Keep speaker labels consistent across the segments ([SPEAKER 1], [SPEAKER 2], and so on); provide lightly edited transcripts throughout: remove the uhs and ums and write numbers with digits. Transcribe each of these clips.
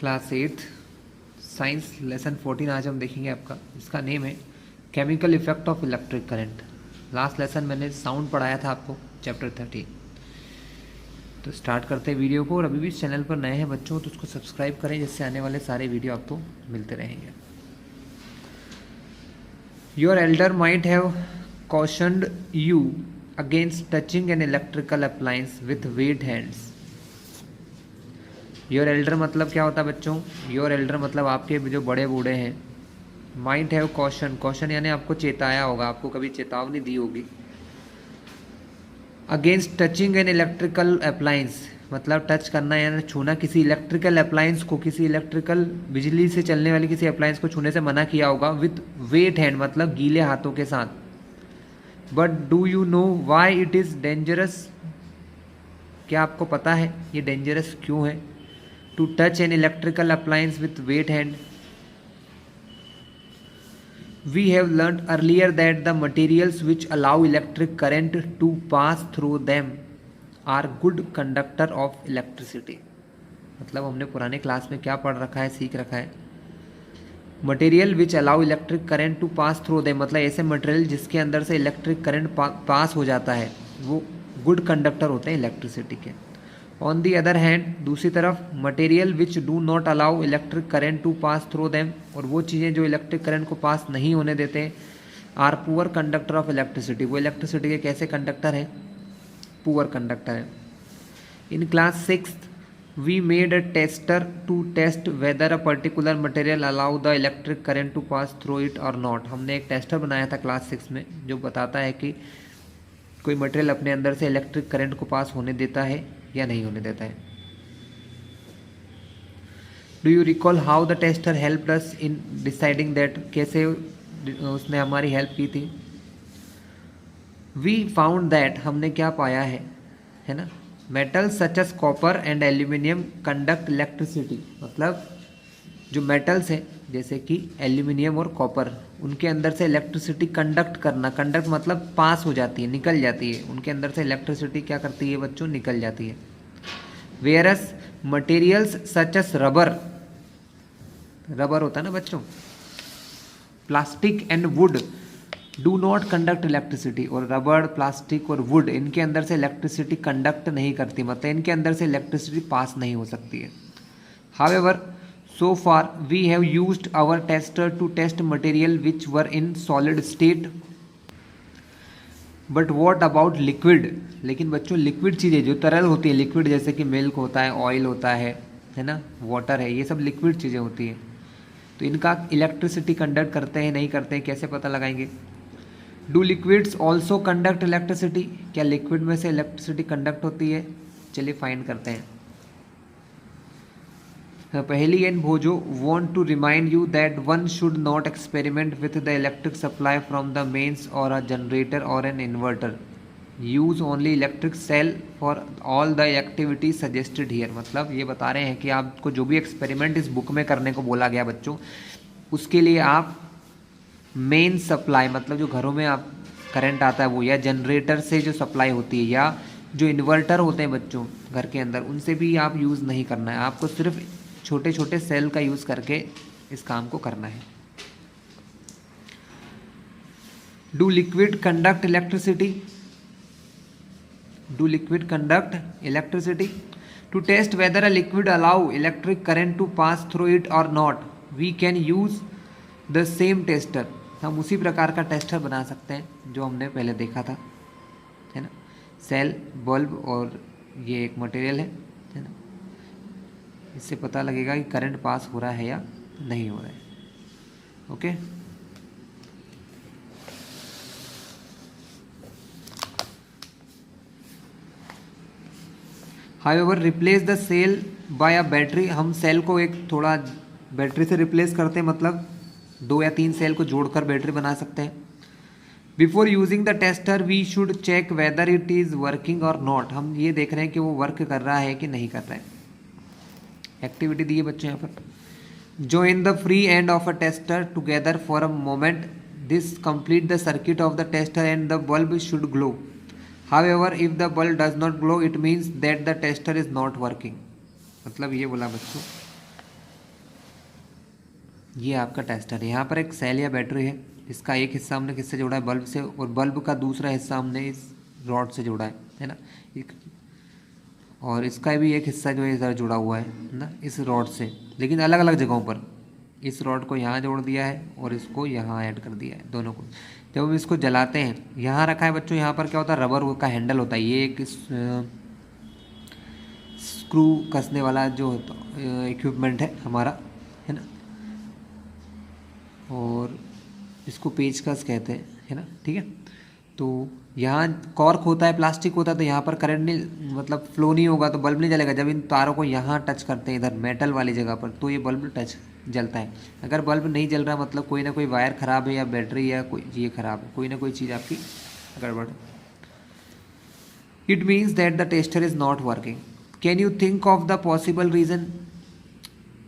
[SPEAKER 1] Class 8 science lesson 14 आज हम देखेंगे आपका। इसका नेम है chemical effect of electric current. Last lesson मैंने साउंड पढ़ाया था आपको, चैप्टर 13। तो स्टार्ट करते हैं वीडियो को। और अभी भी इस चैनल पर नए हैं बच्चों तो उसको सब्सक्राइब करें, जिससे आने वाले सारे वीडियो आपको मिलते रहेंगे। Your Elder might have cautioned you against touching an electrical appliance with wet hands। Your Elder मतलब क्या होता है बच्चों? योर एल्डर मतलब आपके जो बड़े बूढ़े हैं। माइट हैव कॉशन, कॉशन यानी आपको चेताया होगा, आपको कभी चेतावनी दी होगी। Against touching N electrical appliance मतलब टच करना यानी छूना किसी इलेक्ट्रिकल अप्लायंस को, किसी इलेक्ट्रिकल बिजली से चलने वाली किसी अप्लायंस को छूने से मना किया होगा। विथ वेट हैंड मतलब गीले हाथों के साथ। But do you know why it is dangerous? क्या आपको पता है ये डेंजरस क्यों है? To touch an electrical appliance with wet hand. We have learn earlier that the materials which allow electric current to pass through them are good conductor of electricity. मतलब हमने पुराने क्लास में क्या पढ़ रखा है, सीख रखा है। Material which allow electric current to pass through दे मतलब ऐसे मटेरियल जिसके अंदर से इलेक्ट्रिक करंट पास हो जाता है, वो गुड कंडक्टर होते हैं इलेक्ट्रिसिटी के। ऑन दी अदर हैंड दूसरी तरफ material which do not allow electric current to pass through them और वो चीज़ें जो इलेक्ट्रिक करंट को पास नहीं होने देते, are poor conductor of electricity. वो इलेक्ट्रिसिटी के कैसे कंडक्टर हैं? पुअर कंडक्टर है। In class 6 we made a tester to test whether a particular material allow the electric current to pass through it or not। हमने एक tester बनाया था class 6 में जो बताता है कि कोई मटेरियल अपने अंदर से इलेक्ट्रिक करंट को पास होने देता है या नहीं होने देता है। Do you recall how the tester helped us in deciding that? कैसे उसने हमारी हेल्प की थी? वी फाउंड दैट हमने क्या पाया है ना, metal such as copper and aluminium conduct electricity. मतलब जो मेटल्स हैं जैसे कि एल्यूमिनियम और कॉपर, उनके अंदर से इलेक्ट्रिसिटी कंडक्ट करना, कंडक्ट मतलब पास हो जाती है, निकल जाती है, उनके अंदर से इलेक्ट्रिसिटी क्या करती है बच्चों? निकल जाती है। Whereas materials such as rubber, rubber होता है ना बच्चों, plastic and wood do not conduct electricity. और रबड़, प्लास्टिक और वुड इनके अंदर से इलेक्ट्रिसिटी कंडक्ट नहीं करती, मतलब इनके अंदर से इलेक्ट्रिसिटी पास नहीं हो सकती है। However so far we have used our tester to test material which were in solid state. But what about liquid? लेकिन बच्चों लिक्विड चीज़ें जो तरल होती है, लिक्विड जैसे कि मिल्क होता है, ऑयल होता है ना, वाटर है, ये सब लिक्विड चीज़ें होती हैं। तो इनका इलेक्ट्रिसिटी कंडक्ट करते हैं नहीं करते हैं, कैसे पता लगाएंगे? Do liquids also conduct electricity? क्या लिक्विड में से इलेक्ट्रिसिटी कंडक्ट होती है? चलिए फाइंड करते हैं। Paheli and Boojho want to remind you that one should not experiment with the electric supply from the mains और अ जनरेटर और an inverter. Use only electric cell for all the activities suggested here. मतलब ये बता रहे हैं कि आपको जो भी एक्सपेरिमेंट इस बुक में करने को बोला गया बच्चों, उसके लिए आप मेन सप्लाई मतलब जो घरों में आप करंट आता है वो, या जनरेटर से जो सप्लाई होती है, या जो इन्वर्टर होते हैं बच्चों घर के अंदर, उनसे भी आप यूज़ नहीं करना है। आपको सिर्फ छोटे छोटे सेल का यूज़ करके इस काम को करना है। Do liquid conduct electricity? Do liquid conduct electricity? To test whether a liquid allow electric current to pass through it और not we can use the same tester. हम उसी प्रकार का टेस्टर बना सकते हैं जो हमने पहले देखा था, है ना। सेल, बल्ब और ये एक मटेरियल है ना। इससे पता लगेगा कि करंट पास हो रहा है या नहीं हो रहा है। Okay, however replace the cell by a battery. हम सेल को एक थोड़ा बैटरी से रिप्लेस करते हैं, मतलब 2 या 3 सेल को जोड़कर बैटरी बना सकते हैं। Before using the tester we should check whether it is working और नॉट। हम ये देख रहे हैं कि वो वर्क कर रहा है कि नहीं कर रहा है। एक्टिविटी दी है बच्चों यहाँ पर। Join the free end of a tester together for a moment, this complete the circuit of the tester and the bulb should glow. However if the bulb does not glow it means that the tester is not working. मतलब ये बोला बच्चों ये आपका tester है। यहाँ पर एक सेल या बैटरी है, इसका एक हिस्सा हमने किससे जोड़ा है, बल्ब से, और बल्ब का दूसरा हिस्सा हमने इस रॉड से जोड़ा है ना। और इसका भी एक हिस्सा जो है इधर जुड़ा हुआ है ना इस रॉड से, लेकिन अलग अलग जगहों पर। इस रॉड को यहाँ जोड़ दिया है और इसको यहाँ ऐड कर दिया है, दोनों को। जब हम इसको जलाते हैं, यहाँ रखा है बच्चों, यहाँ पर क्या होता है, रबर का हैंडल होता है। ये एक स्क्रू कसने वाला जो इक्विपमेंट है हमारा, है ना, और इसको पेचकस कहते हैं, है ना, ठीक है। तो यहाँ कॉर्क होता है, प्लास्टिक होता है, तो यहाँ पर करंट नहीं, मतलब फ्लो नहीं होगा, तो बल्ब नहीं जलेगा। जब इन तारों को यहाँ टच करते हैं इधर मेटल वाली जगह पर, तो ये बल्ब टच जलता है। अगर बल्ब नहीं जल रहा, मतलब कोई ना कोई वायर ख़राब है या बैटरी या कोई ये ख़राब है, कोई ना कोई चीज़ आपकी गड़बड़ है। It means that the tester is not working. Can you think of the possible reason?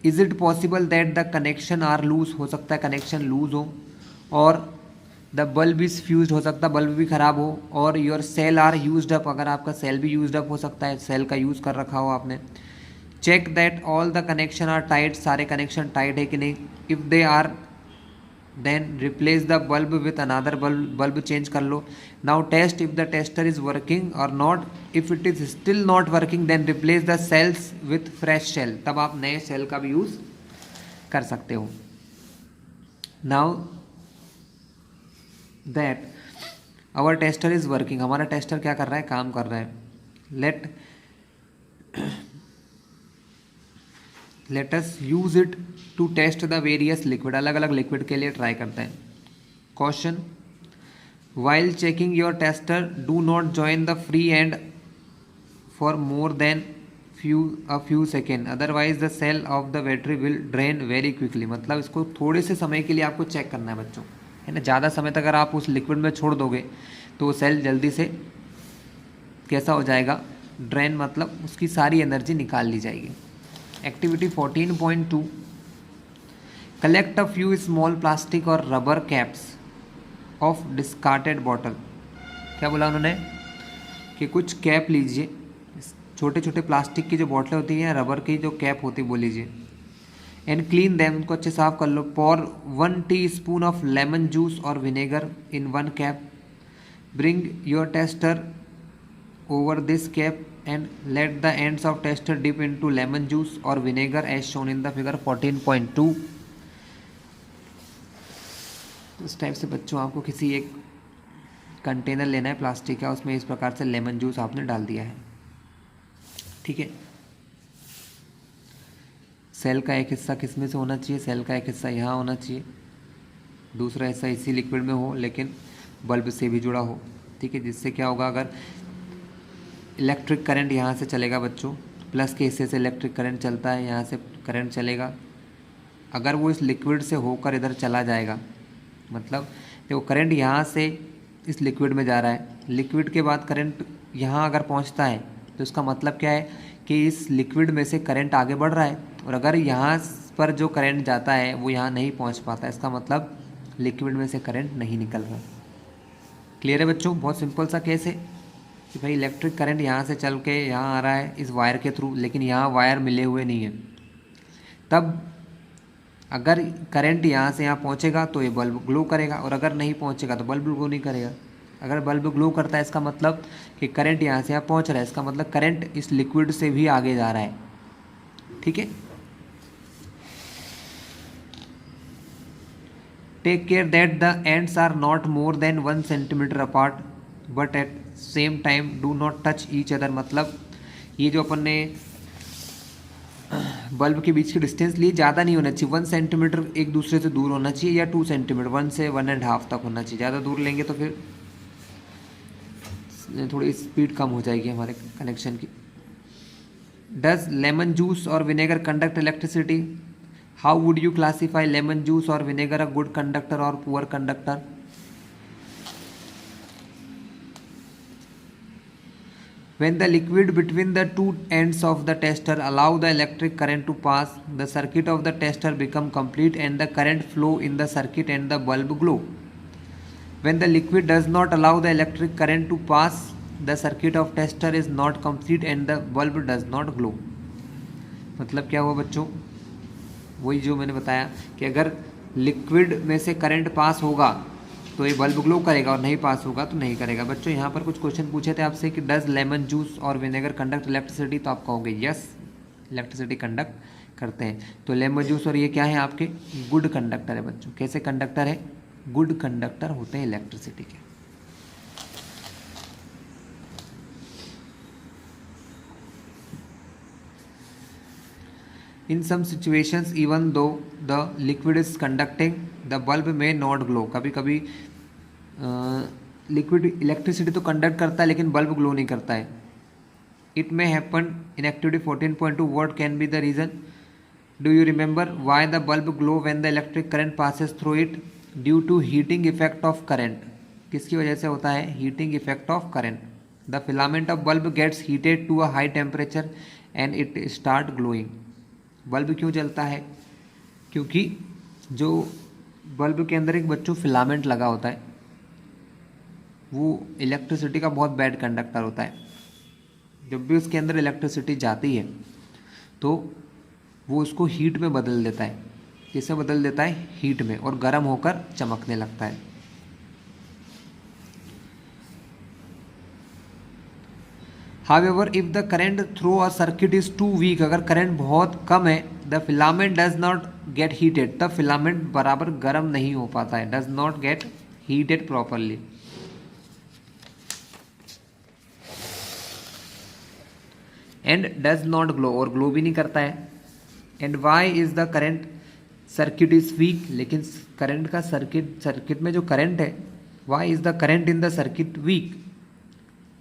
[SPEAKER 1] Is it possible that the connection are loose? हो सकता है कनेक्शन लूज हो, और द बल्ब इज़ फ्यूज, हो सकता है बल्ब भी ख़राब हो, और your cell are used up, अगर आपका सेल भी यूज्ड अप हो सकता है, सेल का यूज़ कर रखा हो आपने। Check that all the connection are tight, सारे कनेक्शन टाइट है कि नहीं। If they are then replace the bulb with another bulb, bulb change कर लो। Now test if the tester is working और not. If it is still not working then replace the cells with fresh cell, तब आप नए cell का भी use कर सकते हो। Now that our tester is working, हमारा टेस्टर क्या कर रहा है, काम कर रहा है। Let us use it to test the various liquid, अलग अलग लिक्विड के लिए ट्राई करते हैं। Question, while checking your tester do not join the free end for more than few second, otherwise the cell of the battery will drain very quickly. मतलब इसको थोड़े से समय के लिए आपको चेक करना है बच्चों, है ना। ज़्यादा समय तक अगर आप उस लिक्विड में छोड़ दोगे तो सेल जल्दी से कैसा हो जाएगा, ड्रेन, मतलब उसकी सारी एनर्जी निकाल ली जाएगी। Activity 14.2, collect a few small plastic और रबर कैप्स ऑफ डिस्कार्टेड बॉटल। क्या बोला उन्होंने कि कुछ कैप लीजिए, छोटे छोटे प्लास्टिक की जो बोतलें होती हैं, रबर की जो कैप होती है वो लीजिए। एंड क्लीन देम, उनको अच्छे साफ कर लो। Pour 1 teaspoon of lemon juice और vinegar in 1 cup. Bring your tester over this cup and let the ends of tester dip into lemon juice और vinegar as shown in the figure 14.2। इस type से बच्चों आपको किसी एक container लेना है प्लास्टिक का, उसमें इस प्रकार से लेमन जूस आपने डाल दिया है, ठीक है। सेल का एक हिस्सा किस में से होना चाहिए, सेल का एक हिस्सा यहाँ होना चाहिए, दूसरा हिस्सा इसी लिक्विड में हो लेकिन बल्ब से भी जुड़ा हो, ठीक है। जिससे क्या होगा, अगर इलेक्ट्रिक करंट यहाँ से चलेगा बच्चों, प्लस के हिस्से से इलेक्ट्रिक करंट चलता है, यहाँ से करंट चलेगा, अगर वो इस लिक्विड से होकर इधर चला जाएगा, मतलब देखो करंट यहाँ से इस लिक्विड में जा रहा है, लिक्विड के बाद करंट यहाँ अगर पहुँचता है तो इसका मतलब क्या है कि इस लिक्विड में से करंट आगे बढ़ रहा है, और अगर यहाँ पर जो करंट जाता है वो यहाँ नहीं पहुँच पाता, इसका मतलब लिक्विड में से करंट नहीं निकल रहा। क्लियर है बच्चों? बहुत सिंपल सा केस है कि भाई इलेक्ट्रिक करंट यहाँ से चल के यहाँ आ रहा है इस वायर के थ्रू, लेकिन यहाँ वायर मिले हुए नहीं है। तब अगर करंट यहाँ से यहाँ पहुँचेगा तो ये बल्ब ग्लो करेगा, और अगर नहीं पहुँचेगा तो बल्ब ग्लो नहीं करेगा। अगर बल्ब ग्लो करता है इसका मतलब कि करंट यहाँ से यहाँ पहुँच रहा है, इसका मतलब करंट इस लिक्विड से भी आगे जा रहा है, ठीक है। Take care that the ends are not more than 1 centimetre apart but at same time do not touch each other. मतलब ये जो अपन ने बल्ब के बीच की डिस्टेंस ली, ज़्यादा नहीं होना चाहिए, 1 सेंटीमीटर एक दूसरे से दूर होना चाहिए, या 2 सेंटीमीटर, 1 से 1.5 तक होना चाहिए। ज़्यादा दूर लेंगे तो फिर थोड़ी स्पीड कम हो जाएगी हमारे कनेक्शन की। डज लेमन जूस और vinegar conduct electricity? How would you classify lemon juice और विनेगर अ गुड कंडक्टर और poor conductor? When the liquid between the two ends of the tester allow the electric current to pass, the circuit of the tester become complete and the current flow in the circuit and the bulb glow. When the liquid does not allow the electric current to pass, the circuit of tester is not complete and the bulb does not glow. मतलब क्या हुआ बच्चों वही जो मैंने बताया कि अगर लिक्विड में से करंट पास होगा तो ये बल्ब ग्लो करेगा और नहीं पास होगा तो नहीं करेगा। बच्चों यहाँ पर कुछ क्वेश्चन पूछे थे आपसे कि डज लेमन जूस और विनेगर कंडक्ट इलेक्ट्रिसिटी, तो आप कहोगे यस इलेक्ट्रिसिटी कंडक्ट करते हैं। तो लेमन जूस और ये क्या है आपके गुड कंडक्टर है बच्चों। कैसे कंडक्टर है? गुड कंडक्टर होते हैं इलेक्ट्रिसिटी के। In some situations even though the liquid is conducting the bulb may not glow। कभी कभी लिक्विड इलेक्ट्रिसिटी तो कंडक्ट करता है लेकिन बल्ब ग्लो नहीं करता है। It may happen in activity 14.2 what can be the reason? Do you remember why the bulb glow when the electric current passes through it? Due to heating effect of current. किसकी वजह से होता है? Heating effect of current. The filament of bulb gets heated to a high temperature and it start glowing. Bulb क्यों जलता है? क्योंकि जो बल्ब के अंदर एक बच्चों फिलामेंट लगा होता है वो इलेक्ट्रिसिटी का बहुत बैड कंडक्टर होता है। जब भी उसके अंदर इलेक्ट्रिसिटी जाती है तो वो उसको हीट में बदल देता है। किससे बदल देता है? हीट में, और गर्म होकर चमकने लगता है। However, if the current through a circuit is too weak, अगर करंट बहुत कम है, the filament does not get heated, तब फिलामेंट बराबर गर्म नहीं हो पाता है। does not get heated properly। and does not glow, और ग्लो भी नहीं करता है। and why is the current circuit is weak, लेकिन करंट का सर्किट में जो करंट है, why is the current in the circuit weak,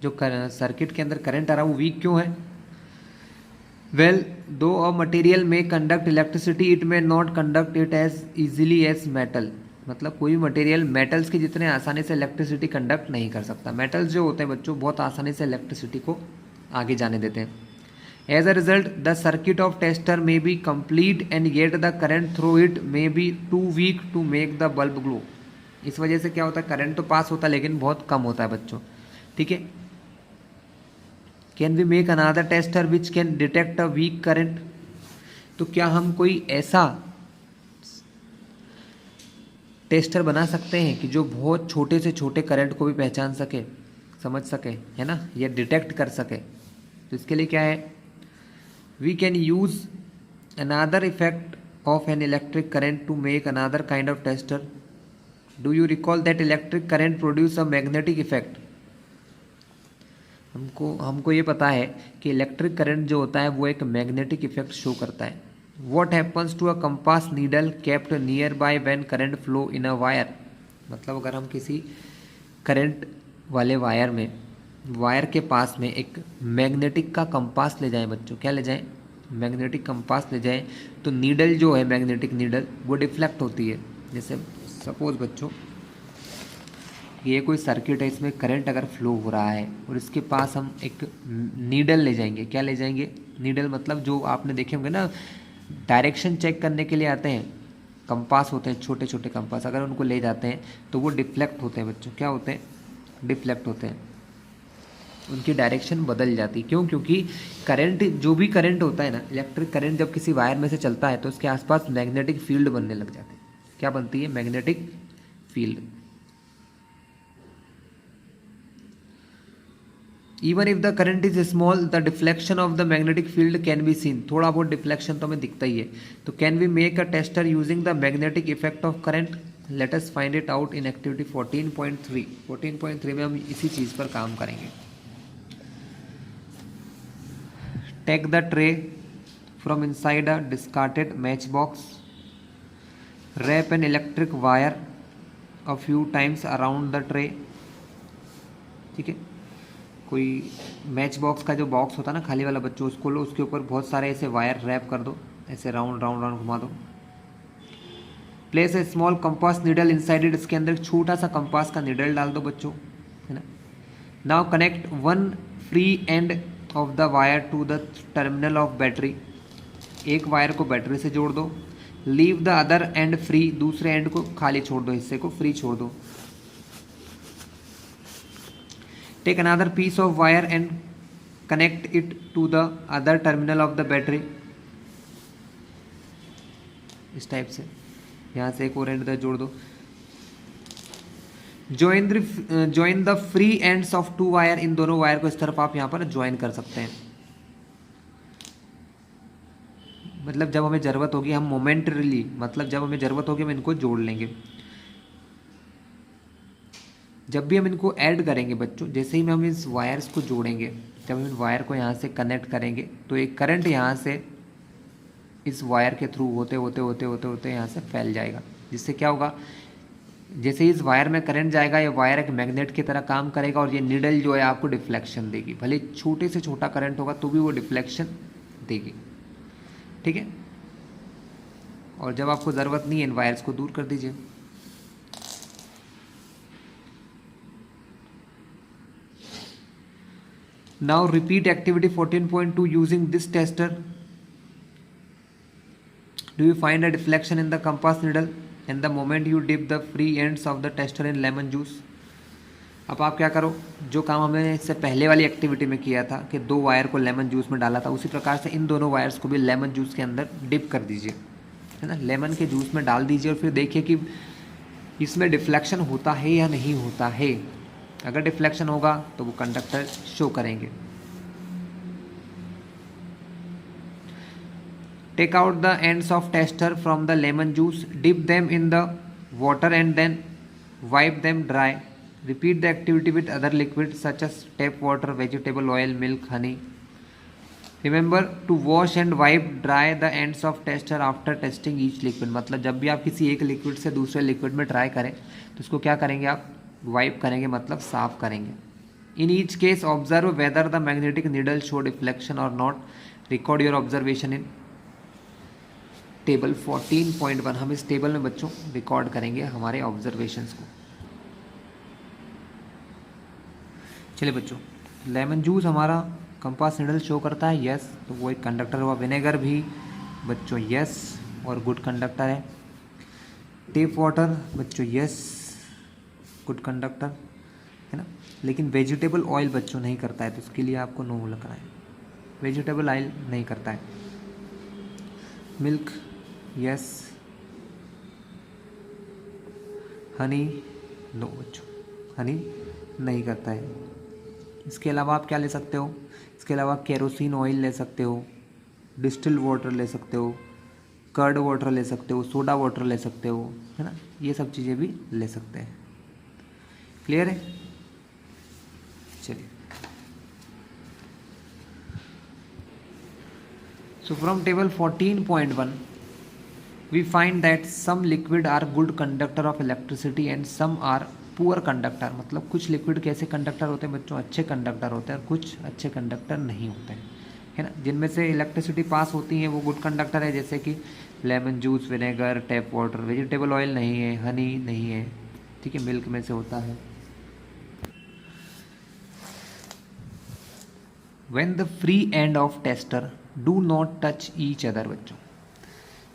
[SPEAKER 1] जो सर्किट के अंदर करंट आ रहा है वो वीक क्यों है? Well though a material may conduct electricity it may not conduct it as easily as metal. मतलब कोई मटेरियल मेटल्स के जितने आसानी से इलेक्ट्रिसिटी कंडक्ट नहीं कर सकता। मेटल्स जो होते हैं बच्चों बहुत आसानी से इलेक्ट्रिसिटी को आगे जाने देते हैं। As a result the circuit of tester may be complete and yet the current through it may be too weak to make the bulb glow. इस वजह से क्या होता है? करंट तो पास होता है लेकिन बहुत कम होता है बच्चों। ठीक है। Can we make another tester which can detect a weak current? तो क्या हम कोई ऐसा टेस्टर बना सकते हैं कि जो बहुत छोटे से छोटे करंट को भी पहचान सके, समझ सके, है ना, या डिटेक्ट कर सके? तो इसके लिए क्या है? We can use another effect of an electric current to make another kind of tester. Do you recall that electric current produce a magnetic effect? हमको ये पता है कि इलेक्ट्रिक करंट जो होता है वो एक मैग्नेटिक इफेक्ट शो करता है। What happens to a compass needle kept nearby when current flow in a wire? मतलब अगर हम किसी करंट वाले वायर के पास में एक मैग्नेटिक का कंपास ले जाएं बच्चों, क्या ले जाएं? मैग्नेटिक कंपास ले जाएं, तो नीडल जो है मैग्नेटिक नीडल वो डिफ्लेक्ट होती है। जैसे सपोज बच्चों ये कोई सर्किट है, इसमें करंट अगर फ्लो हो रहा है और इसके पास हम एक नीडल ले जाएंगे। क्या ले जाएंगे? नीडल मतलब जो आपने देखे होंगे ना डायरेक्शन चेक करने के लिए आते हैं, कंपास होते हैं छोटे छोटे कंपास, अगर उनको ले जाते हैं तो वो डिफ्लेक्ट होते हैं बच्चों। क्या होते हैं? डिफ्लेक्ट होते हैं, उनकी डायरेक्शन बदल जाती है। क्यों? क्योंकि करंट, जो भी करंट होता है ना, इलेक्ट्रिक करंट जब किसी वायर में से चलता है तो उसके आसपास मैग्नेटिक फील्ड बनने लग जाते हैं। क्या बनती है? Magnetic field. Even if the current is small the deflection of the magnetic field can be seen. थोड़ा बहुत डिफ्लेक्शन तो हमें दिखता ही है। तो can we make a tester using the magnetic effect of current? Let us find it out in activity 14.3। 14.3 में हम इसी चीज़ पर काम करेंगे। Take the tray from inside a discarded match box, wrap an electric wire a few times around the tray. ठीक है, कोई मैच बॉक्स का जो बॉक्स होता है ना खाली वाला बच्चों, उसको लो, उसके ऊपर बहुत सारे ऐसे वायर रैप कर दो, ऐसे राउंड राउंड राउंड घुमा दो। Place a small compass needle inside it, इसके अंदर एक छोटा सा कंपास का नीडल डाल दो बच्चों, है ना। Now connect one free end of the wire to the terminal of battery. एक वायर को बैटरी से जोड़ दो। Leave the other end free, दूसरे एंड को खाली छोड़ दो, हिस्से को फ्री छोड़ दो। Take another piece of wire and connect it to the other terminal of the battery. इस टाइप से। यहाँ से एक और एंड इधर जोड़ दो। Join the free ends of two wire, इन दोनों वायर को इस तरफ आप यहाँ पर ज्वाइन कर सकते हैं। मतलब जब हमें ज़रूरत होगी हम मोमेंटरीली, मतलब जब हमें ज़रूरत होगी हम इनको जोड़ लेंगे। जब भी हम इनको ऐड करेंगे बच्चों, जैसे ही हम इस वायर्स को जोड़ेंगे, जब हम इन वायर को यहाँ से कनेक्ट करेंगे तो एक करंट यहाँ से इस वायर के थ्रू होते होते होते होते होते यहाँ से फैल जाएगा। जिससे क्या होगा, जैसे इस वायर में करंट जाएगा ये वायर एक मैग्नेट की तरह काम करेगा और ये नीडल जो है आपको डिफ्लेक्शन देगी। भले छोटे से छोटा करंट होगा तो भी वो डिफ्लेक्शन देगी, ठीक है। और जब आपको ज़रूरत नहीं है इन वायर्स को दूर कर दीजिए। Now repeat activity 14.2 using this tester. Do you find a deflection in the compass needle and the moment you dip the free ends of the tester in lemon juice. अब आप क्या करो, जो काम हमने इससे पहले वाली एक्टिविटी में किया था कि 2 वायर को लेमन जूस में डाला था, उसी प्रकार से इन दोनों वायर्स को भी लेमन जूस के अंदर डिप कर दीजिए, है ना। लेमन के जूस में डाल दीजिए और फिर देखिए कि इसमें डिफ्लेक्शन होता है या नहीं होता है। अगर डिफ्लेक्शन होगा तो वो कंडक्टर शो करेंगे। Take out the ends of tester from the lemon juice, dip them in the water and then wipe them dry. Repeat the activity with other liquids such as tap water, vegetable oil, milk, honey. Remember to wash and wipe dry the ends of tester after testing each liquid. मतलब जब भी आप किसी एक liquid से दूसरे liquid में try करें तो उसको क्या करेंगे आप, वाइप करेंगे, मतलब साफ करेंगे। In each case observe whether the magnetic needle show deflection or not. Record your observation in table 14.1। हम इस टेबल में बच्चों रिकॉर्ड करेंगे हमारे ऑब्जर्वेशंस को। चलिए बच्चों, लेमन जूस हमारा कंपास नीडल शो करता है, यस, तो वो एक कंडक्टर हुआ। विनेगर भी बच्चों यस और गुड कंडक्टर है। टेप वाटर बच्चों यस, गुड कंडक्टर है ना। लेकिन वेजिटेबल ऑयल बच्चों नहीं करता है, तो उसके लिए आपको नो लगना है। वेजिटेबल ऑयल नहीं करता है। मिल्क यस, हनी नो बच्चों, हनी नहीं करता है। इसके अलावा आप क्या ले सकते हो, इसके अलावा केरोसिन ऑयल ले सकते हो, डिस्टिल वाटर ले सकते हो, कर्ड वाटर ले सकते हो, सोडा वाटर ले सकते हो, है ना। ये सब चीज़ें भी ले सकते हैं। क्लियर है। चलिए, so from table 14.1 we find that some liquid are good conductor of electricity and some are poor conductor. मतलब कुछ लिक्विड कैसे कंडक्टर होते हैं बच्चों, अच्छे कंडक्टर होते हैं और कुछ अच्छे कंडक्टर नहीं होते हैं, है ना। जिनमें से इलेक्ट्रिसिटी पास होती है वो गुड कंडक्टर है, जैसे कि lemon juice, vinegar, tap water. Vegetable oil नहीं है, हनी नहीं है, ठीक है, मिल्क में से होता है। When the free end of tester do not touch each other बच्चों,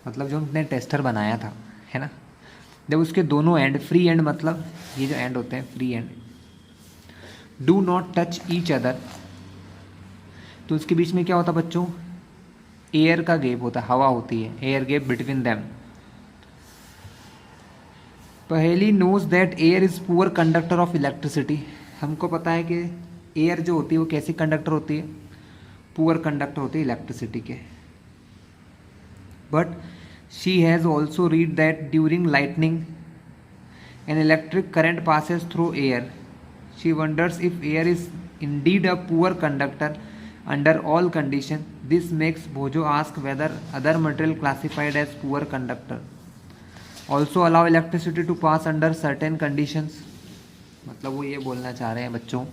[SPEAKER 1] मतलब जो हमने टेस्टर बनाया था, है ना, जब उसके दोनों एंड, फ्री एंड मतलब ये जो एंड होते हैं free and, do not touch each other, तो उसके बीच में क्या होता है बच्चों, एयर का गैप होता है, हवा होती है, एयर गैप बिटवीन देम। पहली knows that air is poor conductor of electricity. हमको पता है कि एयर जो होती है वो कैसी कंडक्टर होती है, पुअर कंडक्टर होती है इलेक्ट्रिसिटी के। But she has also read that during lightning an electric current passes through air. She wonders if air is indeed a poor conductor under all conditions. This makes Bhojo ask whether other material classified as poor conductor also allow electricity to pass under certain conditions. मतलब वो ये बोलना चाह रहे हैं बच्चों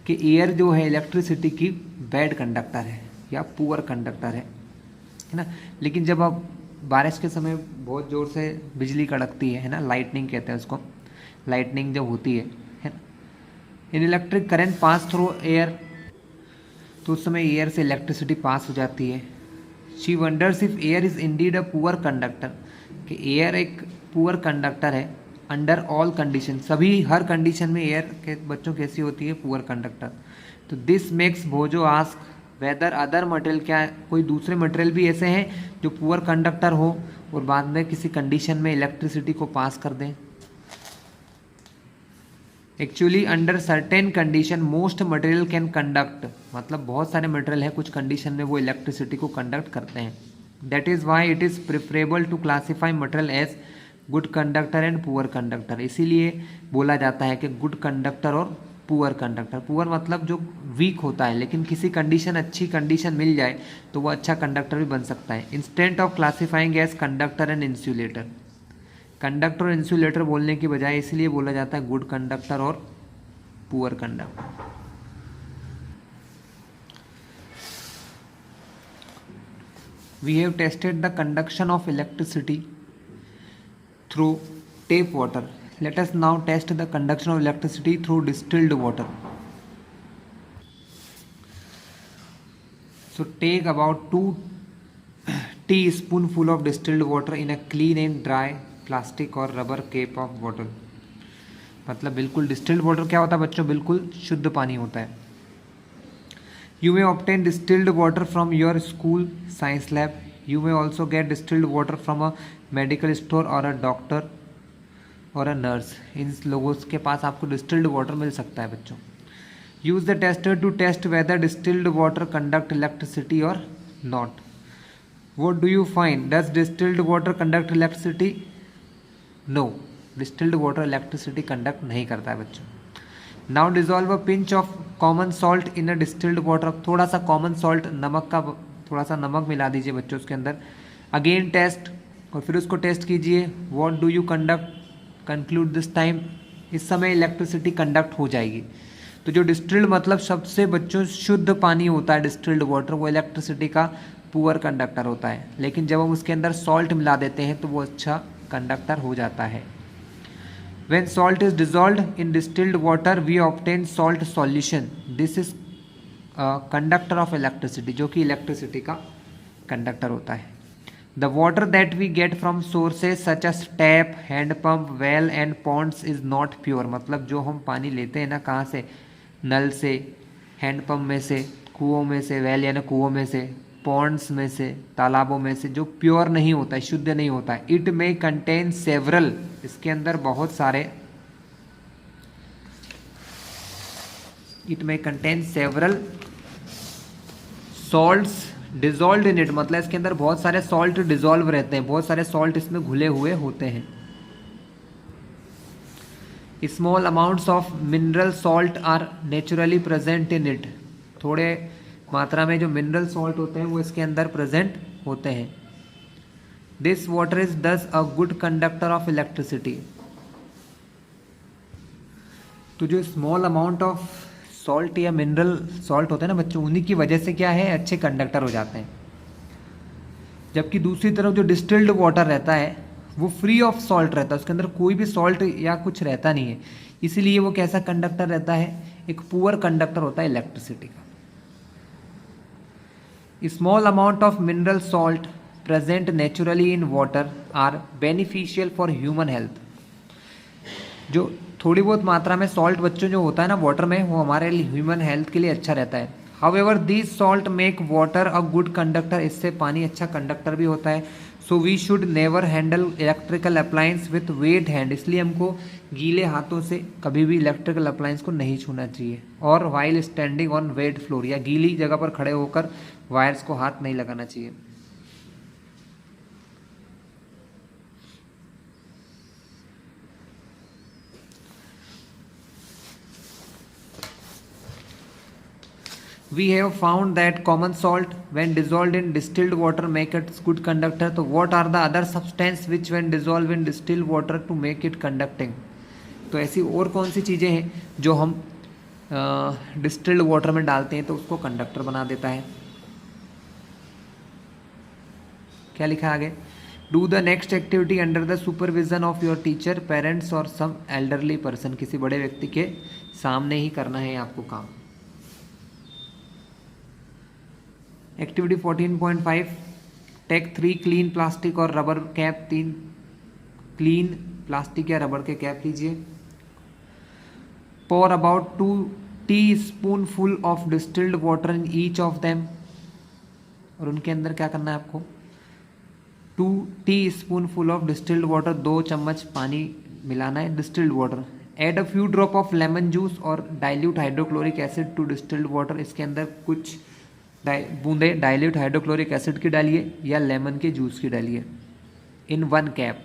[SPEAKER 1] कि air जो है इलेक्ट्रिसिटी की बैड कंडक्टर है या पुअर कंडक्टर है ना। लेकिन जब आप बारिश के समय बहुत ज़ोर से बिजली कड़कती है ना, लाइटनिंग कहते हैं उसको, लाइटनिंग जब होती है ना, इन electric current pass through air, तो उस समय एयर से इलेक्ट्रिसिटी पास हो जाती है। She wonders if air is indeed a poor conductor, कि एयर एक पुअर कंडक्टर है अंडर ऑल कंडीशन, सभी हर कंडीशन में एयर के बच्चों कैसी होती है, पुअर कंडक्टर। तो this makes Boojho ask whether other material, क्या कोई दूसरे मटेरियल भी ऐसे हैं जो पुअर कंडक्टर हो और बाद में किसी कंडीशन में इलेक्ट्रिसिटी को पास कर दें। Actually under certain condition most material can conduct, मतलब बहुत सारे मटेरियल है कुछ कंडीशन में वो इलेक्ट्रिसिटी को कंडक्ट करते हैं। That is why it is preferable to classify material as good conductor and poor conductor. इसीलिए बोला जाता है कि गुड कंडक्टर और पुअर कंडक्टर। पुअर मतलब जो वीक होता है, लेकिन किसी कंडीशन अच्छी कंडीशन मिल जाए तो वो अच्छा कंडक्टर भी बन सकता है। Instead of classifying as conductor and insulator, conductor और इंसुलेटर बोलने की बजाय इसलिए बोला जाता है गुड कंडक्टर और poor conductor. We have tested the conduction of electricity through tap water. Let us now test the conduction of electricity through distilled water. So take about 2 teaspoonful of distilled water in a clean and dry plastic or rubber cap of bottle. मतलब बिल्कुल distilled water क्या होता है बच्चों, बिल्कुल शुद्ध पानी होता है। You may obtain distilled water from your school science lab. You may also get distilled water from a medical store or a doctor or a nurse. इन लोगों के पास आपको distilled water मिल सकता है बच्चों। Use the tester to test whether distilled water conduct electricity or not. What do you find? Does distilled water conduct electricity? No. Distilled water electricity conduct नहीं करता है बच्चों। Now dissolve a pinch of common salt in a distilled water. थोड़ा सा common salt, नमक का थोड़ा सा नमक मिला दीजिए बच्चों उसके अंदर। अगेन टेस्ट, और फिर उसको टेस्ट कीजिए। What do you conduct, conclude this time. इस समय इलेक्ट्रिसिटी कंडक्ट हो जाएगी। तो जो डिस्टिल्ड मतलब सबसे बच्चों शुद्ध पानी होता है डिस्टिल्ड वाटर, वो इलेक्ट्रिसिटी का पुअर कंडक्टर होता है। लेकिन जब हम उसके अंदर सॉल्ट मिला देते हैं तो वो अच्छा कंडक्टर हो जाता है। When salt is dissolved in distilled water, we obtain salt solution. This is conductor of electricity, जो कि इलेक्ट्रिसिटी का कंडक्टर होता है। The water that we get from sources such as tap, hand pump, well and ponds is not pure. मतलब जो हम पानी लेते हैं ना, कहाँ से, नल से, हैंड पंप में से, कुओं में से, वेल यानी कुओं में से, पॉन्ड्स में से, तालाबों में से, जो प्योर नहीं होता है, शुद्ध नहीं होता है। इट मे कंटेन सेवरल, इसके अंदर बहुत सारे, it may contain several salts dissolve in it, मतलब इसके अंदर बहुत सारे सॉल्ट डिजॉल्व रहते हैं, बहुत सारे सॉल्ट इसमें घुले हुए होते हैं। Small amounts of mineral salt are naturally present in it. थोड़े मात्रा में जो मिनरल सॉल्ट होते हैं वो इसके अंदर प्रेजेंट होते हैं। दिस वाटर इज दस अ गुड कंडक्टर ऑफ इलेक्ट्रिसिटी। तो जो स्मॉल अमाउंट ऑफ सॉल्ट या मिनरल सॉल्ट होते हैं ना बच्चों, उन्हीं की वजह से क्या है, अच्छे कंडक्टर हो जाते हैं। जबकि दूसरी तरफ जो डिस्टिल्ड वाटर रहता है वो फ्री ऑफ सॉल्ट रहता है, उसके अंदर कोई भी सॉल्ट या कुछ रहता नहीं है, इसीलिए वो कैसा कंडक्टर रहता है, एक पुअर कंडक्टर होता है इलेक्ट्रिसिटी का। Small amount of mineral salt present naturally in water are beneficial for human health. जो थोड़ी बहुत मात्रा में सॉल्ट बच्चों जो होता है ना वाटर में, वो हमारे ह्यूमन हेल्थ के लिए अच्छा रहता है। However these salt make water a good conductor, इससे पानी अच्छा कंडक्टर भी होता है। So we should never handle electrical appliance with wet hand, इसलिए हमको गीले हाथों से कभी भी इलेक्ट्रिकल अप्लायंस को नहीं छूना चाहिए। और while standing on wait floor, या गीली जगह पर खड़े होकर वायर्स को हाथ नहीं लगाना चाहिए। We have found that common salt when dissolved in distilled water make it good conductor. तो what are the other substance which when dissolved in distilled water to make it conducting? तो ऐसी और कौन सी चीज़ें हैं जो हम डिस्टिल्ड वाटर में डालते हैं तो उसको कंडक्टर बना देता है। क्या लिखा आगे, do the next activity under the supervision of your teacher, parents और सम एल्डरली पर्सन, किसी बड़े व्यक्ति के सामने ही करना है आपको काम। एक्टिविटी 14.5, टेक 3 क्लीन प्लास्टिक और रबर कैप, 3 क्लीन प्लास्टिक या रबर के कैप लीजिए। pour about 2 teaspoonful of distilled water in each of them, और उनके अंदर क्या करना है आपको, 2 teaspoon of distilled water, 2 चम्मच पानी मिलाना है distilled water. Add a few drop of lemon juice और dilute hydrochloric acid to distilled water, इसके अंदर कुछ बूंदे डाइल्यूट हाइड्रोक्लोरिक एसिड की डालिए या लेमन के जूस की डालिए in 1 cup.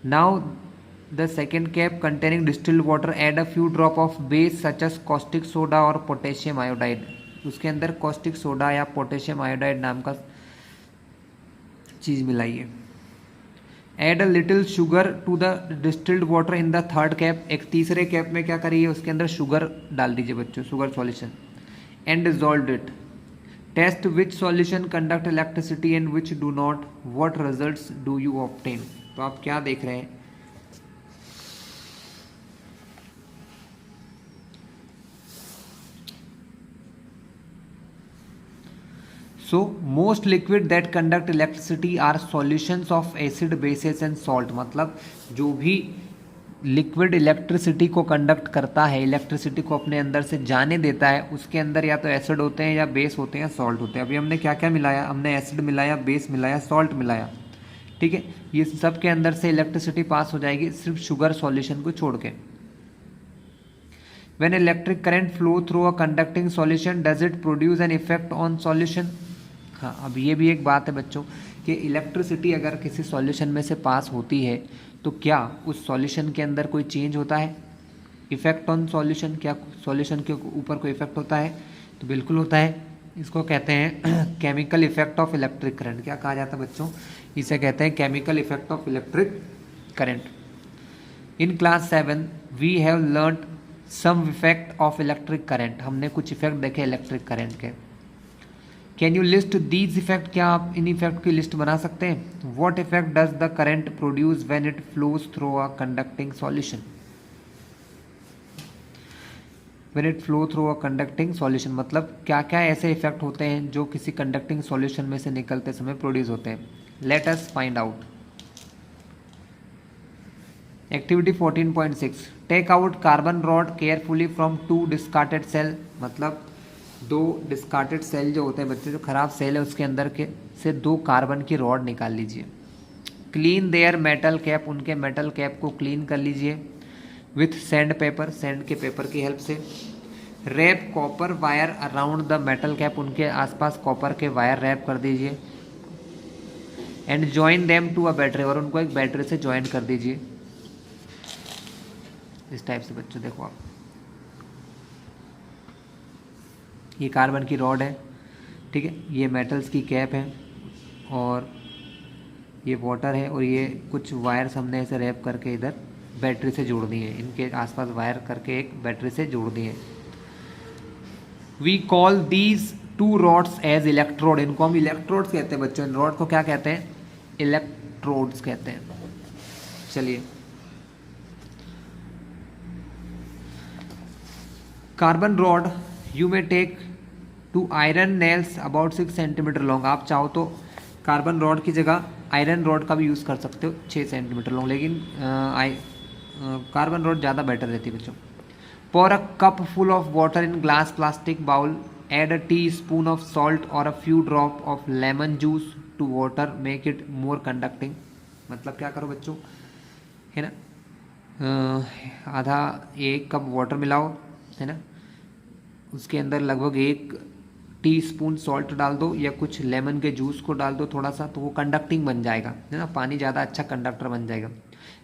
[SPEAKER 1] Now the second cup containing distilled water add a few drop of base such as caustic soda और पोटेशियम आयोडाइड, उसके अंदर कॉस्टिक सोडा या पोटेशियम आयोडाइड नाम का चीज़ मिलाइए। Add a little sugar to the distilled water in the third cup, एक तीसरे कैप में क्या करिए उसके अंदर शुगर डाल दीजिए बच्चों, sugar solution, and dissolve it. Test which solution conduct electricity and which do not, what results do you obtain. तो आप क्या देख रहे हैं, so most liquid that conduct electricity are solutions of acid bases and salt, मतलब जो भी liquid electricity को कंडक्ट करता है, इलेक्ट्रिसिटी को अपने अंदर से जाने देता है, उसके अंदर या तो एसिड होते हैं या बेस होते हैं, सॉल्ट होते हैं। अभी हमने क्या क्या मिलाया, हमने एसिड मिलाया, बेस मिलाया, सॉल्ट मिलाया, ठीक है। ये सब के अंदर से इलेक्ट्रिसिटी पास हो जाएगी सिर्फ शुगर सॉल्यूशन को छोड़ के। When electric current flow through a conducting solution does it produce an effect on solution. हाँ, अब ये भी एक बात है बच्चों कि इलेक्ट्रिसिटी अगर किसी सॉल्यूशन में से पास होती है तो क्या उस सॉल्यूशन के अंदर कोई चेंज होता है, इफेक्ट ऑन सॉल्यूशन, क्या सॉल्यूशन के ऊपर कोई इफेक्ट होता है? तो बिल्कुल होता है। इसको कहते हैं chemical effect of electric current. क्या कहा जाता है बच्चों? इसे कहते हैं chemical effect of electric current. In class 7 we have learn some effect of electric current, हमने कुछ इफेक्ट देखे इलेक्ट्रिक करंट के। Can you list these effect, क्या आप इन इफेक्ट की लिस्ट बना सकते हैं? What effect does the current produce when it flows through a conducting solution? When it flow through a conducting solution मतलब क्या क्या ऐसे इफेक्ट होते हैं जो किसी कंडक्टिंग सॉल्यूशन में से निकलते समय प्रोड्यूस होते हैं। Let us find out. Activity 14.6, take out carbon rod carefully from 2 discarded cell, मतलब 2 डिस्कार्टेड सेल जो होते हैं बच्चे, जो खराब सेल है उसके अंदर के से 2 कार्बन की रॉड निकाल लीजिए। क्लीन देयर मेटल कैप, उनके मेटल कैप को क्लीन कर लीजिए विथ सैंड पेपर, सैंड के पेपर की हेल्प से। Wrap copper wire around the metal cap, उनके आसपास कॉपर के वायर रैप कर दीजिए। And join them to a battery, और उनको एक बैटरी से ज्वाइन कर दीजिए। इस टाइप से बच्चों देखो आप, ये कार्बन की रॉड है, ठीक है, ये मेटल्स की कैप है और ये वाटर है, और ये कुछ वायर्स हमने ऐसे रैप करके इधर बैटरी से जोड़ दिए हैं, इनके आसपास वायर करके एक बैटरी से जोड़ दिए हैं। We call these 2 rods as electrode, इनको हम इलेक्ट्रोड्स कहते हैं बच्चों। इन रॉड को क्या कहते हैं? इलेक्ट्रोड्स कहते हैं। चलिए, carbon rod you may take 2 iron nails about 6 centimetre long, आप चाहो तो कार्बन रॉड की जगह आयरन रॉड का भी यूज़ कर सकते हो 6 सेंटीमीटर लॉन्ग, लेकिन कार्बन रॉड ज़्यादा बेटर रहती है बच्चों। pour a cup full of water in glass plastic bowl, add a teaspoon of salt or a few drop of lemon juice to water, make it more conducting। मतलब क्या करो बच्चों, है ना, आधा 1 कप वाटर मिलाओ, है ना, उसके अंदर लगभग 1 टीस्पून सॉल्ट डाल दो या कुछ लेमन के जूस को डाल दो थोड़ा सा, तो वो कंडक्टिंग बन जाएगा, है ना, पानी ज़्यादा अच्छा कंडक्टर बन जाएगा।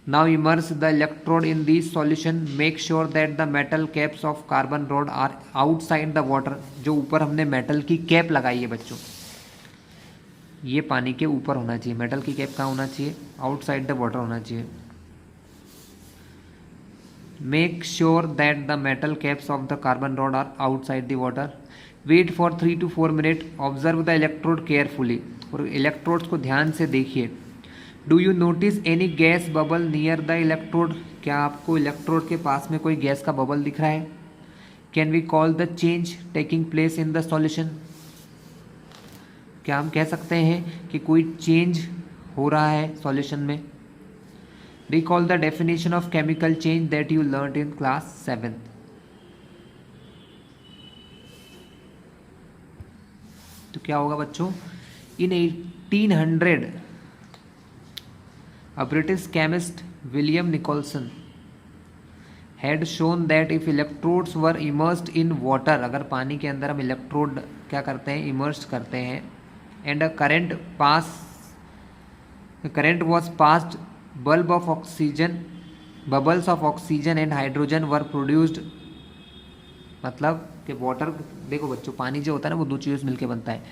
[SPEAKER 1] Now immerse the electrode in this solution. Make sure that the metal caps of carbon rod are outside the water. जो ऊपर हमने मेटल की कैप लगाई है बच्चों, ये पानी के ऊपर होना चाहिए। मेटल की कैप कहाँ होना चाहिए? आउटसाइड द वाटर होना चाहिए। Make sure that the metal caps of the carbon rod are outside the water. Wait for 3 to 4 minutes. Observe the electrode carefully. और इलेक्ट्रोड्स को ध्यान से देखिए। Do you notice any gas bubble near the electrode, क्या आपको electrode के पास में कोई गैस का बबल दिख रहा है? Can we call the change taking place in the solution, क्या हम कह सकते हैं कि कोई चेंज हो रहा है सॉल्यूशन में? Recall the definition of chemical change that you learn in class 7। तो क्या होगा बच्चों, इन 1800 A British chemist, William Nicholson, had shown that if electrodes were immersed in water, अगर पानी के अंदर हम इलेक्ट्रोड क्या करते हैं, इमर्स करते हैं, and a current was passed, bubbles of oxygen and hydrogen were produced. मतलब कि वाटर, देखो बच्चों, पानी जो होता है ना वो दो चीज़ों से मिलकर बनता है,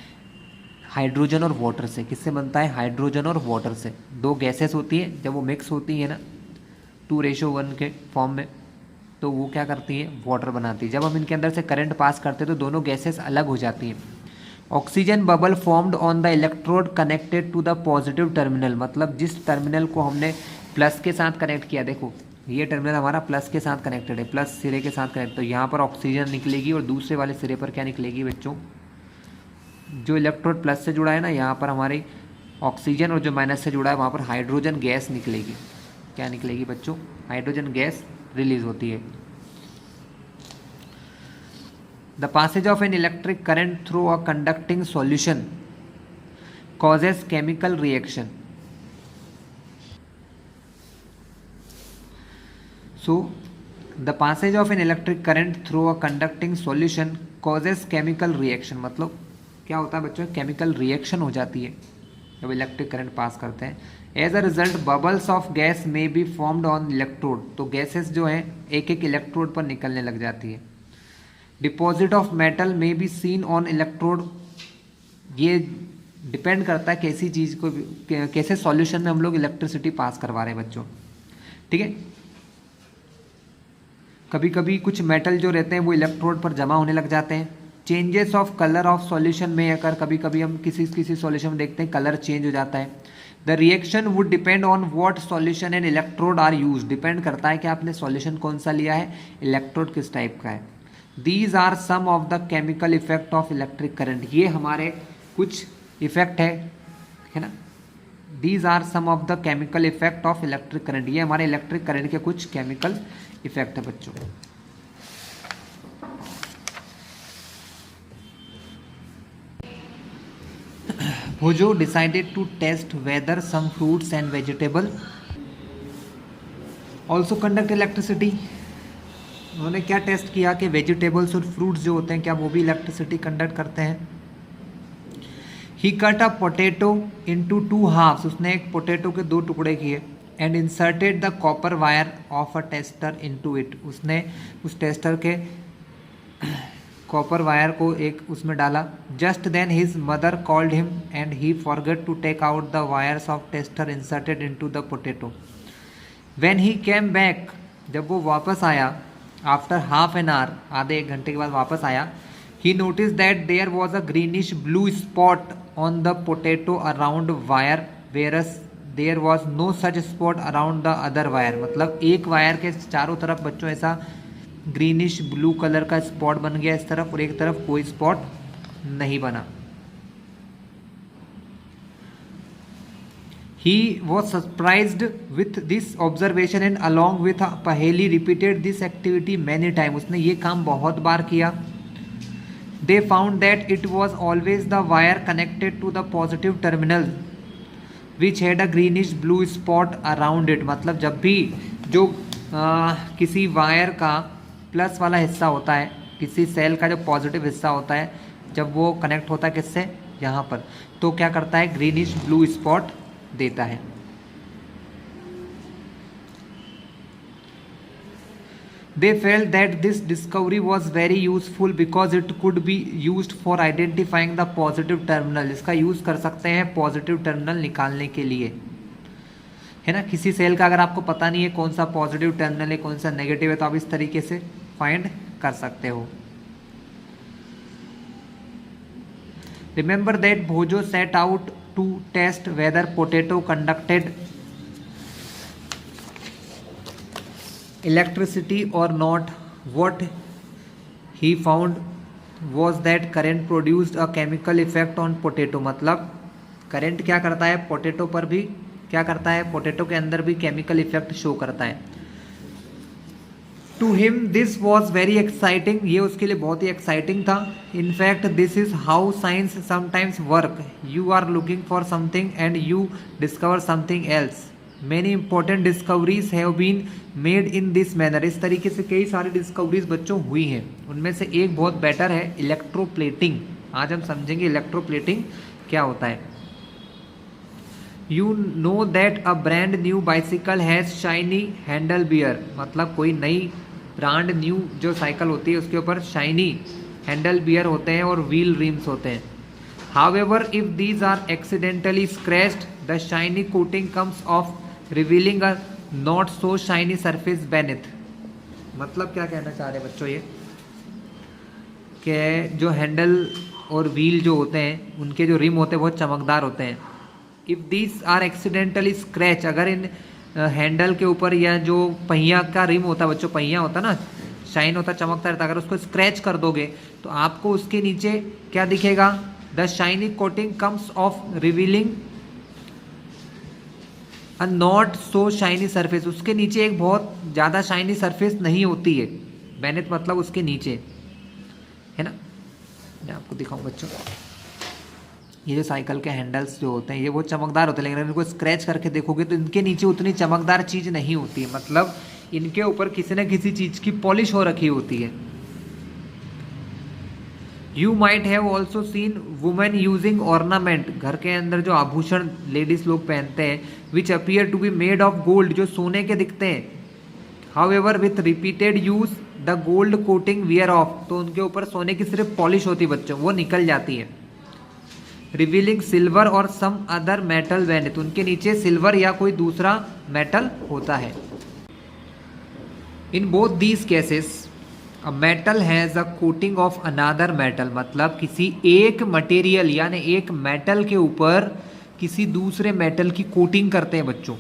[SPEAKER 1] हाइड्रोजन और वाटर से. किससे बनता है? हाइड्रोजन और वाटर से. दो गैसेस होती हैं, जब वो मिक्स होती है ना 2:1 के फॉर्म में, तो वो क्या करती हैं? वाटर बनाती है. जब हम इनके अंदर से करंट पास करते हैं तो दोनों गैसेस अलग हो जाती हैं. Oxygen bubble formed on the electrode connected to the positive terminal. मतलब जिस टर्मिनल को हमने प्लस के साथ कनेक्ट किया, देखो ये टर्मिनल हमारा प्लस के साथ कनेक्टेड है, प्लस सिरे के साथ कनेक्ट, तो यहाँ पर ऑक्सीजन निकलेगी और दूसरे वाले सिरे पर क्या निकलेगी बच्चों? जो इलेक्ट्रोड प्लस से जुड़ा है ना, यहाँ पर हमारी ऑक्सीजन, और जो माइनस से जुड़ा है वहाँ पर हाइड्रोजन गैस निकलेगी. क्या निकलेगी बच्चों? हाइड्रोजन गैस रिलीज होती है. The passage of an electric current through a conducting solution causes chemical reaction. So, the passage of an electric current through a conducting solution causes chemical reaction. मतलब क्या होता है बच्चों? केमिकल रिएक्शन हो जाती है जब इलेक्ट्रिक करंट पास करते हैं. As a result bubbles of gas may be formed on electrode. तो गैसेस जो हैं एक एक इलेक्ट्रोड पर निकलने लग जाती है. डिपॉजिट ऑफ मेटल में बी सीन ऑन इलेक्ट्रोड. ये डिपेंड करता है कैसी चीज़ को, कैसे सॉल्यूशन में हम लोग इलेक्ट्रिसिटी पास करवा रहे हैं बच्चों. ठीक है, कभी कभी कुछ मेटल जो रहते हैं वो इलेक्ट्रोड पर जमा होने लग जाते हैं. Changes of colour of solution में अगर कभी कभी हम किसी सॉल्यूशन में देखते हैं कलर चेंज हो जाता है. The reaction would depend on what solution and electrode are use. Depend करता है कि आपने सॉल्यूशन कौन सा लिया है, इलेक्ट्रोड किस टाइप का है. These are some of the chemical effect of electric current. ये हमारे कुछ इफेक्ट है ना. These are some of the chemical effect of electric current. ये हमारे इलेक्ट्रिक करंट के कुछ केमिकल इफेक्ट है बच्चों. Hojo decided to test whether some fruits and vegetable also conduct electricity. उन्होंने क्या टेस्ट किया कि वेजिटेबल्स और फ्रूट्स जो होते हैं क्या वो भी इलेक्ट्रिसिटी कंडक्ट करते हैं. He cut a potato into 2 halves. उसने एक पोटैटो के 2 टुकड़े किए. And inserted the copper wire of a tester into it. उसने उस टेस्टर के कॉपर वायर को एक उसमें डाला. Just then his mother called him and he forget to take out the wires of tester inserted into the potato. When he came back, जब वो वापस आया, आफ्टर हाफ एन आवर, आधे 1 घंटे के बाद वापस आया, he noticed that there was a greenish blue spot on the potato around wire, whereas there was no such spot around the other wire. मतलब एक वायर के चारों तरफ बच्चों ऐसा ग्रीनिश ब्लू कलर का स्पॉट बन गया इस तरफ, और एक तरफ कोई स्पॉट नहीं बना. He was surprised with this observation and along with Paheli repeated this activity many times. उसने ये काम बहुत बार किया. They found that it was always the wire connected to the positive terminal which had a greenish blue spot around it. मतलब जब भी जो किसी वायर का प्लस वाला हिस्सा होता है, किसी सेल का जो पॉजिटिव हिस्सा होता है, जब वो कनेक्ट होता है किससे, यहाँ पर, तो क्या करता है, ग्रीनिश ब्लू स्पॉट देता है. They felt that this discovery was very useful because it could be used for identifying the positive terminal. इसका यूज कर सकते हैं पॉजिटिव टर्मिनल निकालने के लिए, है ना. किसी सेल का अगर आपको पता नहीं है कौन सा पॉजिटिव टर्मिनल है कौन सा नेगेटिव है, तो आप इस तरीके से फाइंड कर सकते हो. Remember that Bhojo set out to test whether potato conducted electricity or not. What he found was that current produced a chemical effect on potato. मतलब करंट क्या करता है, पोटैटो पर भी क्या करता है, पोटैटो के अंदर भी केमिकल इफेक्ट शो करता है. To him this was very exciting. ये उसके लिए बहुत ही एक्साइटिंग था. In fact this is how science sometimes work. You are looking for something and you discover something else. Many important discoveries have been made in this manner. इस तरीके से कई सारी डिस्कवरीज बच्चों हुई हैं। उनमें से एक बहुत बेटर है इलेक्ट्रोप्लेटिंग। आज हम समझेंगे इलेक्ट्रोप्लेटिंग क्या होता है। You know that a brand new bicycle has shiny handle bar, मतलब कोई नई ब्रांड न्यू जो साइकिल होती है उसके ऊपर शाइनी हैंडल बियर होते हैं और व्हील रिम्स होते हैं। However if these are accidentally scratched the shiny coating comes off revealing a not so shiny surface beneath. मतलब क्या कहना चाह रहे हैं बच्चों ये कि जो हैंडल और व्हील जो होते हैं उनके जो रिम होते हैं बहुत चमकदार होते हैं। If these are accidentally scratch, अगर इन हैंडल के ऊपर या जो पहिया का रिम होता है बच्चों, पहिया होता ना शाइन होता चमकता रहता, अगर उसको स्क्रैच कर दोगे तो आपको उसके नीचे क्या दिखेगा, the shiny coating comes off revealing a not so shiny surface. उसके नीचे एक बहुत ज़्यादा शाइनी सरफेस नहीं होती है। बेनेथ मतलब उसके नीचे, है ना। मैं आपको दिखाऊं बच्चों, ये जो साइकिल के हैंडल्स जो होते हैं ये बहुत चमकदार होते हैं, लेकिन इनको स्क्रैच करके देखोगे तो इनके नीचे उतनी चमकदार चीज़ नहीं होती है। मतलब इनके ऊपर किसी न किसी चीज़ की पॉलिश हो रखी होती है। You might have also seen women using ornament, घर के अंदर जो आभूषण लेडीज लोग पहनते हैं, which appear to be made of gold, जो सोने के दिखते हैं। However with repeated use the gold coating wear off, तो उनके ऊपर सोने की सिर्फ पॉलिश होती है बच्चों, वो निकल जाती है। रिवीलिंग सिल्वर और सम अदर मेटल बेनेथ, उनके नीचे सिल्वर या कोई दूसरा मेटल होता है। In both these cases a metal has a coating of another metal, मतलब किसी एक मटेरियल यानी एक मेटल के ऊपर किसी दूसरे मेटल की कोटिंग करते हैं बच्चों।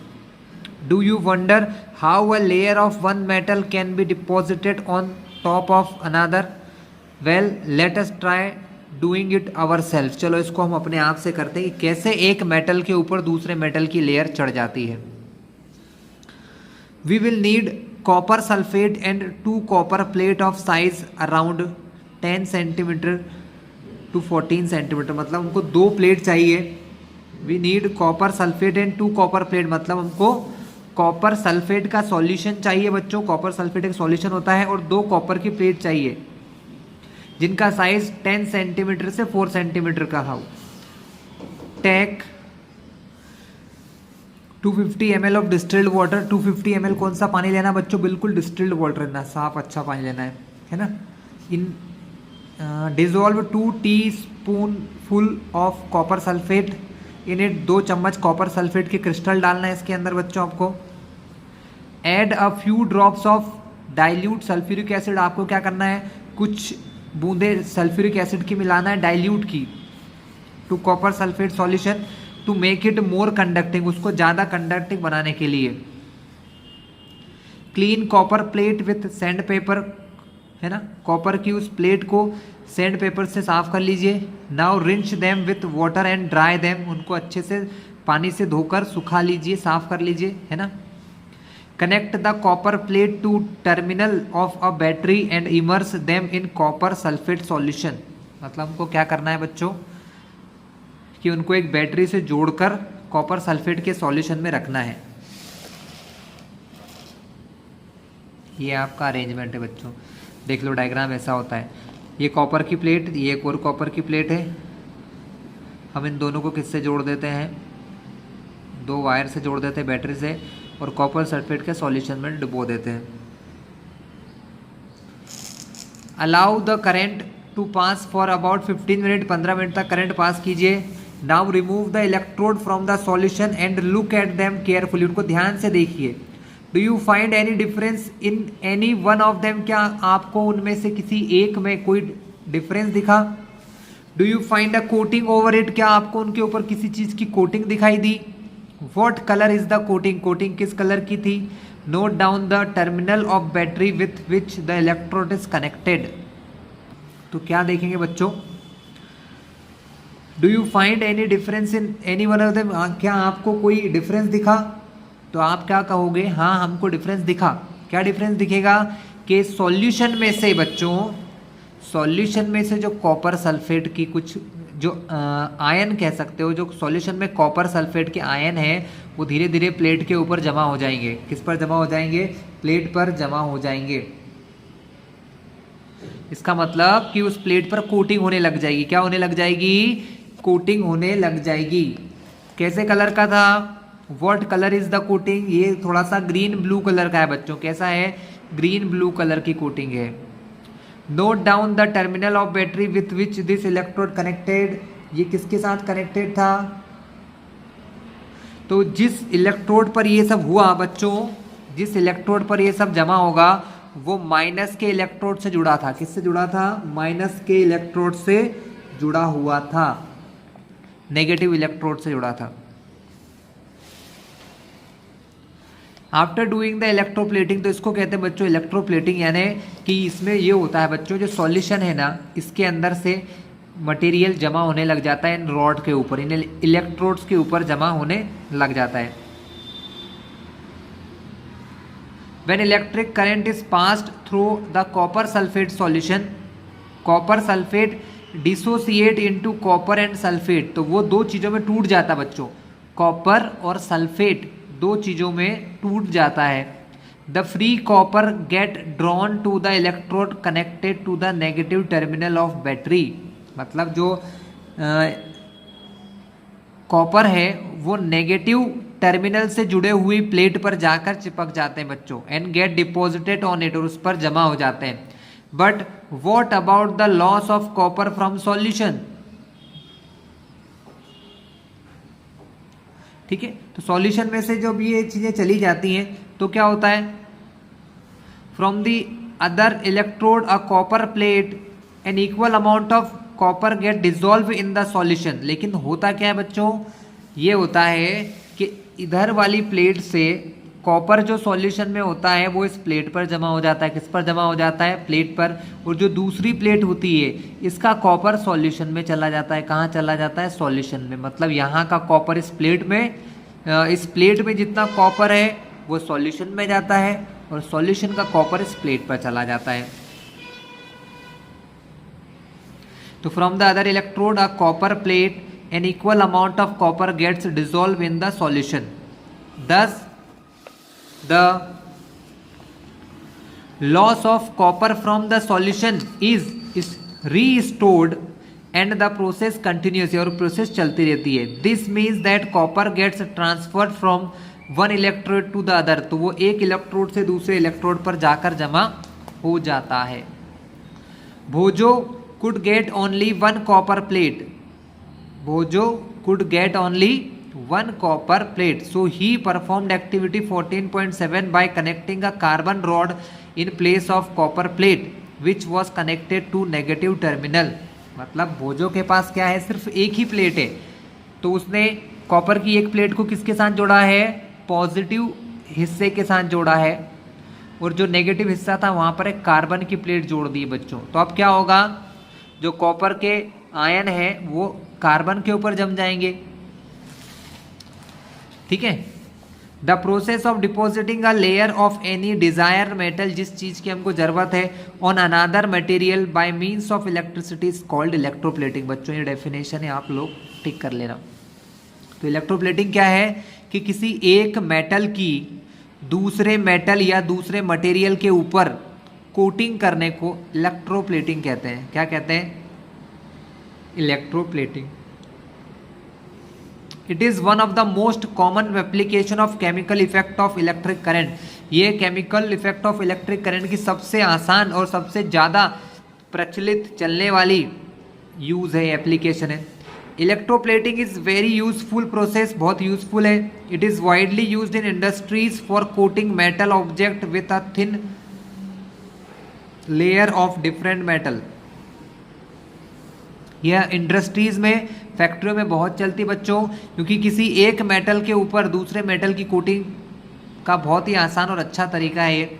[SPEAKER 1] Do you wonder how a layer of one metal can be deposited on top of another? Well let us try doing it our self. चलो इसको हम अपने आप से करते हैं कि कैसे एक मेटल के ऊपर दूसरे मेटल की लेयर चढ़ जाती है। We will need copper sulphate and 2 copper plate of size around 10 centimetre to 14 centimetre, मतलब हमको 2 प्लेट चाहिए। We need copper sulphate and 2 copper plate, मतलब हमको कॉपर सल्फेट का सॉल्यूशन चाहिए बच्चों। कॉपर सल्फेट एक सॉल्यूशन होता है और 2 कॉपर की प्लेट चाहिए जिनका साइज 10 सेंटीमीटर से 4 सेंटीमीटर का हो। Take 250 ml of distilled water. 250 ml कौन सा पानी लेना बच्चों? बिल्कुल डिस्टिल्ड वाटर लेना, साफ अच्छा पानी लेना है ना। In dissolve 2 teaspoon full of copper sulphate in it, 2 चम्मच कॉपर सल्फेट के क्रिस्टल डालना है इसके अंदर बच्चों आपको। Add a few drops of dilute sulphuric acid, आपको क्या करना है, कुछ बूंदे सल्फ्यूरिक एसिड की मिलाना है डाइल्यूट की, to copper sulphate solution to make it more conducting, उसको ज़्यादा कंडक्टिंग बनाने के लिए। Clean copper plate with sand paper, है ना, कॉपर की उस प्लेट को सैंड पेपर से साफ कर लीजिए। Now wrench them with water and dry them, उनको अच्छे से पानी से धोकर सुखा लीजिए, साफ कर लीजिए, है ना। Connect the copper plate to terminal of a battery and immerse them in copper sulphate solution, मतलब हमको क्या करना है बच्चों कि उनको एक बैटरी से जोड़कर कॉपर सल्फेट के सॉल्यूशन में रखना है। ये आपका अरेंजमेंट है बच्चों, देख लो डायग्राम ऐसा होता है। ये कॉपर की प्लेट, ये एक और कॉपर की प्लेट है। हम इन दोनों को किससे जोड़ देते हैं? 2 वायर से जोड़ देते हैं बैटरी से, और कॉपर सल्फेट के सॉल्यूशन में डुबो देते हैं। Allow the current to pass for about 15 minute, 15 minute तक करंट पास कीजिए। Now remove the electrode from the solution and look at them carefully, उनको ध्यान से देखिए। Do you find any difference in any one of them, क्या आपको उनमें से किसी एक में कोई डिफरेंस दिखा? Do you find a coating over it, क्या आपको उनके ऊपर किसी चीज़ की कोटिंग दिखाई दी? What colour is the coating, coating किस कलर की थी? Note down the terminal of battery with which the electrode is connected. तो क्या देखेंगे बच्चों? Do you find any difference in any one of them, क्या आपको कोई डिफरेंस दिखा? तो आप क्या कहोगे? हाँ हमको डिफरेंस दिखा। क्या डिफरेंस दिखेगा कि सॉल्यूशन में से बच्चों, सॉल्यूशन में से जो कॉपर सल्फेट की कुछ जो आयन कह सकते हो, जो सॉल्यूशन में कॉपर सल्फेट के आयन है वो धीरे धीरे प्लेट के ऊपर जमा हो जाएंगे। किस पर जमा हो जाएंगे? प्लेट पर जमा हो जाएंगे। इसका मतलब कि उस प्लेट पर कोटिंग होने लग जाएगी। क्या होने लग जाएगी? कोटिंग होने लग जाएगी। कैसे कलर का था? What colour is the coating? ये थोड़ा सा ग्रीन ब्लू कलर का है बच्चों। कैसा है? ग्रीन ब्लू कलर की कोटिंग है। Note down the terminal of battery with which this electrode connected. ये किसके साथ कनेक्टेड था? तो जिस इलेक्ट्रोड पर ये सब हुआ बच्चों, जिस इलेक्ट्रोड पर ये सब जमा होगा वो माइनस के इलेक्ट्रोड से जुड़ा था। किससे जुड़ा था? माइनस के इलेक्ट्रोड से जुड़ा हुआ था, नेगेटिव इलेक्ट्रोड से जुड़ा था। आफ्टर डूइंग द इलेक्ट्रोप्लेटिंग, तो इसको कहते हैं बच्चों इलेक्ट्रोप्लेटिंग, यानी कि इसमें ये होता है बच्चों, जो सॉल्यूशन है ना, इसके अंदर से मटेरियल जमा होने लग जाता है इन रॉड के ऊपर, इन इलेक्ट्रोड्स के ऊपर जमा होने लग जाता है। When electric current is passed through the copper sulfate solution, copper sulfate dissociate into copper and sulfate, तो वो दो चीज़ों में टूट जाता है बच्चों, कॉपर और सल्फेट दो चीज़ों में टूट जाता है। The free copper get drawn to the electrode connected to the negative terminal of battery, मतलब जो कॉपर है वो नेगेटिव टर्मिनल से जुड़े हुई प्लेट पर जाकर चिपक जाते हैं बच्चों, and get deposited on it, और उस पर जमा हो जाते हैं। But what about the loss of copper from solution? ठीक है, तो सॉल्यूशन में से जब ये चीजें चली जाती हैं तो क्या होता है? From the other electrode a copper plate an equal amount of copper get dissolve in the solution. लेकिन होता क्या है बच्चों? ये होता है कि इधर वाली प्लेट से कॉपर जो सॉल्यूशन में होता है वो इस प्लेट पर जमा हो जाता है। किस पर जमा हो जाता है? प्लेट पर। और जो दूसरी प्लेट होती है इसका कॉपर सॉल्यूशन में चला जाता है। कहाँ चला जाता है? सॉल्यूशन में। मतलब यहाँ का कॉपर इस प्लेट में जितना कॉपर है वो सॉल्यूशन में जाता है, और सॉल्यूशन का कॉपर इस प्लेट पर चला जाता है। तो from the other electrode a copper plate an equal amount of copper gets dissolved in the solution. Thus, the loss of copper from the solution is restored and the process continues, और process चलती रहती है। This means that copper gets transferred from one electrode to the other, तो वो एक electrode से दूसरे electrode पर जाकर जमा हो जाता है। भोजो could get only one copper plate. Bojo could get only one copper plate, so he performed activity 14.7 by connecting a carbon rod in place of copper plate which was connected to negative terminal। मतलब भोजो के पास क्या है? सिर्फ एक ही plate है, तो उसने copper की एक प्लेट को किसके साथ जोड़ा है? पॉजिटिव हिस्से के साथ जोड़ा है, और जो नेगेटिव हिस्सा था वहां पर एक कार्बन की प्लेट जोड़ दी बच्चों। तो अब क्या होगा? जो कॉपर के आयन है वो कार्बन के ऊपर जम जाएंगे। ठीक है। The process of depositing a layer of any desire metal, जिस चीज की हमको जरूरत है, on another material by means of electricity is called electroplating. बच्चों ये डेफिनेशन है, आप लोग टिक कर लेना। तो इलेक्ट्रोप्लेटिंग क्या है? कि किसी एक मेटल की दूसरे मेटल या दूसरे मटेरियल के ऊपर कोटिंग करने को इलेक्ट्रोप्लेटिंग कहते हैं। क्या कहते हैं? Electroplating. It is one of the most common application of chemical effect of electric current. ये chemical effect of electric current की सबसे आसान और सबसे ज़्यादा प्रचलित चलने वाली यूज है, एप्लीकेशन है। Electroplating is very useful process, बहुत यूजफुल है। It is widely used in industries for coating metal object with a thin layer of different metal. यह इंडस्ट्रीज में, फैक्ट्रियों में बहुत चलती बच्चों, क्योंकि किसी एक मेटल के ऊपर दूसरे मेटल की कोटिंग का बहुत ही आसान और अच्छा तरीका है ये।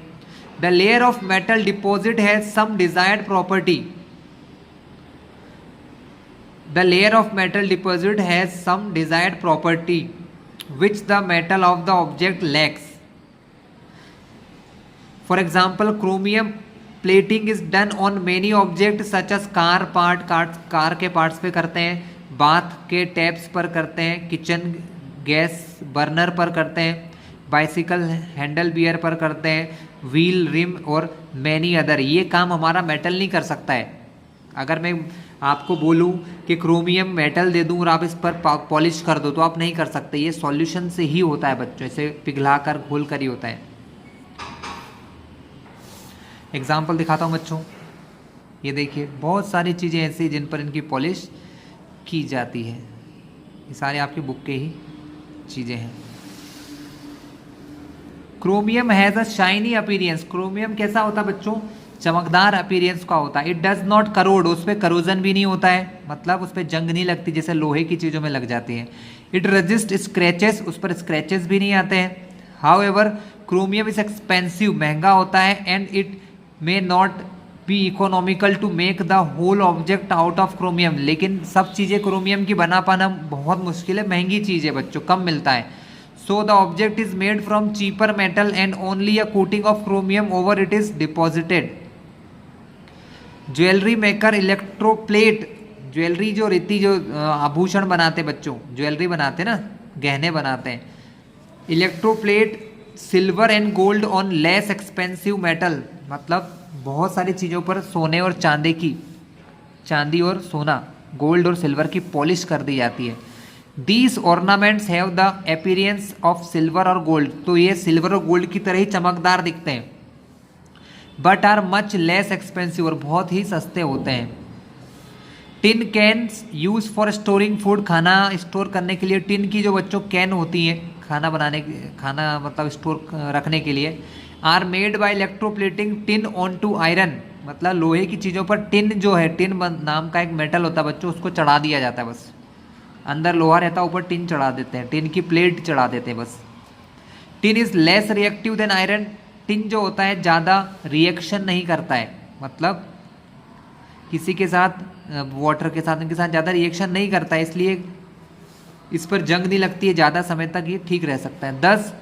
[SPEAKER 1] The layer of metal deposit has some desired property. The layer of metal deposit has some desired property which the metal of the object lacks. For example, chromium plating is done on many object such as car के parts पे करते हैं, bath के taps पर करते हैं, kitchen gas burner पर करते हैं, बाइसिकल हैंडल बियर पर करते हैं, व्हील, रिम और मैनी अदर। ये काम हमारा मेटल नहीं कर सकता है। अगर मैं आपको बोलूं कि क्रोमियम मेटल दे दूं और आप इस पर पॉलिश कर दो तो आप नहीं कर सकते, ये सॉल्यूशन से ही होता है बच्चों, इसे पिघला कर घोल कर ही होता है। एग्जाम्पल दिखाता हूँ बच्चों, ये देखिए बहुत सारी चीज़ें ऐसी जिन पर इनकी पॉलिश की जाती है। ये सारे आपकी बुक के ही चीज़ें हैं। Chromium has a shiny appearance. Chromium कैसा होता है बच्चों? चमकदार अपीरियंस का होता है। इट डज नॉट करोड, उस पर करोजन भी नहीं होता है, मतलब उस पर जंग नहीं लगती जैसे लोहे की चीज़ों में लग जाती है। इट रजिस्ट स्क्रैचेस, उस पर स्क्रैचेस भी नहीं आते हैं। However chromium is expensive, महंगा होता है। And it may not be economical to make the whole object out of chromium. लेकिन सब चीज़ें क्रोमियम की बना पाना बहुत मुश्किल है, महंगी चीज़ है बच्चों, कम मिलता है। So the object is made from cheaper metal and only a coating of chromium over it is deposited. Jewellery maker electroplate, jewellery जो रीति जो आभूषण बनाते बच्चों, ज्वेलरी बनाते ना, गहने बनाते हैं। Electroplate silver and gold on less expensive metal, मतलब बहुत सारी चीज़ों पर सोने और चांदी की, चांदी और सोना, गोल्ड और सिल्वर की पॉलिश कर दी जाती है। These ornaments have the appearance of silver और gold, तो ये सिल्वर और गोल्ड की तरह ही चमकदार दिखते हैं। But are much less expensive, और बहुत ही सस्ते होते हैं। Tin cans use for storing food, खाना स्टोर करने के लिए टिन की जो बच्चों कैन होती हैं खाना बनाने, खाना मतलब स्टोर रखने के लिए, are made by electroplating tin on to iron, मतलब लोहे की चीज़ों पर टिन जो है, टिन नाम का एक मेटल होता है बच्चों, उसको चढ़ा दिया जाता है। बस अंदर लोहा रहता है, ऊपर टिन चढ़ा देते हैं, टिन की प्लेट चढ़ा देते हैं बस। Tin is less reactive than iron, tin जो होता है ज़्यादा रिएक्शन नहीं करता है, मतलब किसी के साथ वाटर के साथ उनके साथ ज़्यादा रिएक्शन नहीं करता है, इसलिए इस पर जंग नहीं लगती है, ज़्यादा समय तक ये ठीक रह सकता है। 10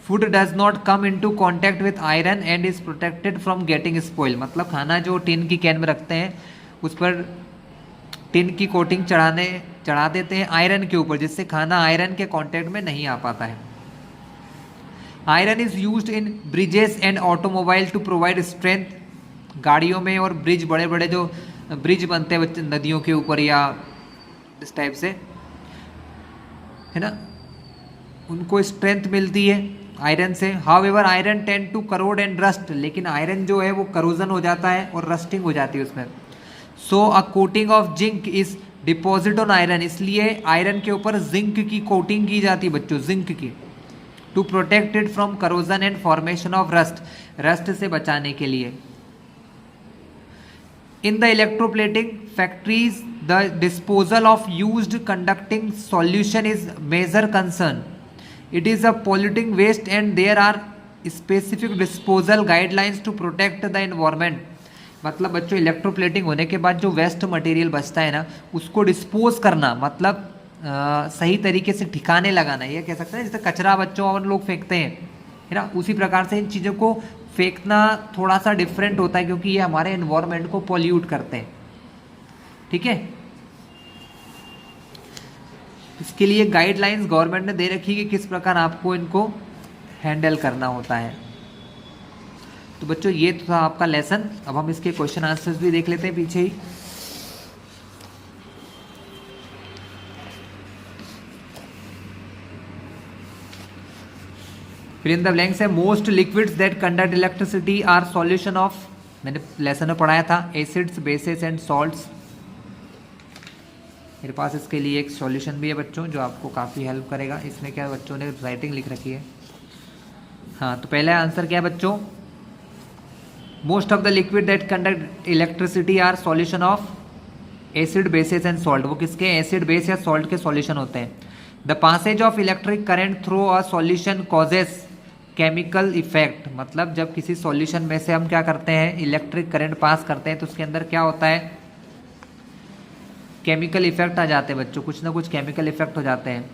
[SPEAKER 1] food does not come into contact with iron and is protected from getting spoil, मतलब खाना जो टिन की कैन में रखते हैं उस पर टिन की कोटिंग चढ़ा देते हैं आयरन के ऊपर, जिससे खाना आयरन के कांटेक्ट में नहीं आ पाता है। Iron is used in bridges and automobile to provide strength, गाड़ियों में और ब्रिज, बड़े बड़े जो ब्रिज बनते हैं नदियों के ऊपर या इस टाइप से, है ना, उनको स्ट्रेंथ मिलती है आयरन से। However iron tend to corrode and rust, लेकिन आयरन जो है वो करोजन हो जाता है और रस्टिंग हो जाती है उसमें। So a coating of zinc is deposit on iron, इसलिए आयरन के ऊपर जिंक की कोटिंग की जाती है बच्चों, जिंक की, to protect it from corrosion and formation of rust, rust से बचाने के लिए। In the electroplating factories the disposal of used conducting solution is major concern, it is a polluting waste and there are specific disposal guidelines to protect the environment, मतलब बच्चों electroplating होने के बाद जो वेस्ट मटेरियल बचता है ना, उसको डिस्पोज करना, मतलब सही तरीके से ठिकाने लगाना, ये कह सकते हैं जैसे कचरा बच्चों और लोग फेंकते हैं, है ना, उसी प्रकार से इन चीज़ों को फेंकना थोड़ा सा डिफरेंट होता है, क्योंकि ये हमारे एनवायरनमेंट को पॉल्यूट करते हैं। ठीक है, इसके लिए गाइडलाइंस गवर्नमेंट ने दे रखी कि किस प्रकार आपको इनको हैंडल करना होता है। तो बच्चों ये तो था आपका लेसन। अब हम इसके क्वेश्चन आंसर्स भी देख लेते हैं पीछे ही। फिर इन द ब्लैंक्स है most liquids that conduct electricity are solution of, मैंने लेसन में पढ़ाया था, एसिड्स, बेसेस एंड सॉल्ट्स। मेरे पास इसके लिए एक सॉल्यूशन भी है बच्चों जो आपको काफ़ी हेल्प करेगा। इसमें क्या बच्चों ने राइटिंग लिख रखी है। हाँ, तो पहला आंसर क्या है बच्चों, most of the liquid that conduct electricity are solution of acid, bases and salt. वो किसके, एसिड, बेस या सॉल्ट के सॉल्यूशन होते हैं। The passage of electric current through a solution causes chemical effect, मतलब जब किसी सॉल्यूशन में से हम क्या करते हैं, इलेक्ट्रिक करंट पास करते हैं तो उसके अंदर क्या होता है, केमिकल इफेक्ट आ जाते हैं बच्चों, कुछ ना कुछ केमिकल इफेक्ट हो जाते हैं।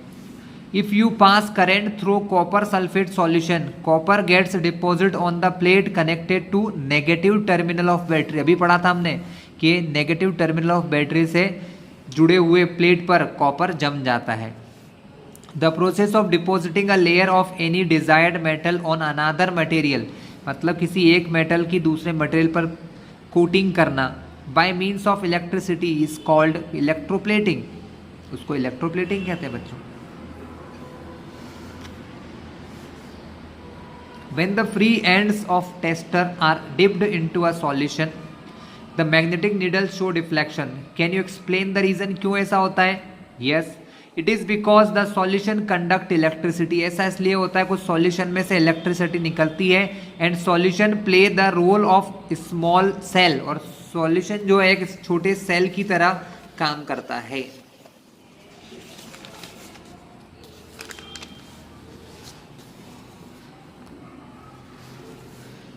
[SPEAKER 1] If you pass current through copper sulphate solution, copper gets deposit on the plate connected to negative terminal of battery. अभी पढ़ा था हमने कि नेगेटिव टर्मिनल ऑफ बैटरी से जुड़े हुए प्लेट पर कॉपर जम जाता है। The process of depositing a layer of any desired metal on another material, मतलब किसी एक मेटल की दूसरे मटेरियल पर कोटिंग करना bye means of electricity is called electroplating, उसको इलेक्ट्रोप्लेटिंग कहते हैं बच्चों। When the free ends of tester are dipped into a solution, the magnetic needle show deflection. Can you explain the reason क्यों ऐसा होता है? Yes, it is because the solution conduct electricity. ऐसा इसलिए होता है कुछ solution में से electricity निकलती है and solution play the role of small cell, और solution जो है एक छोटे cell की तरह काम करता है।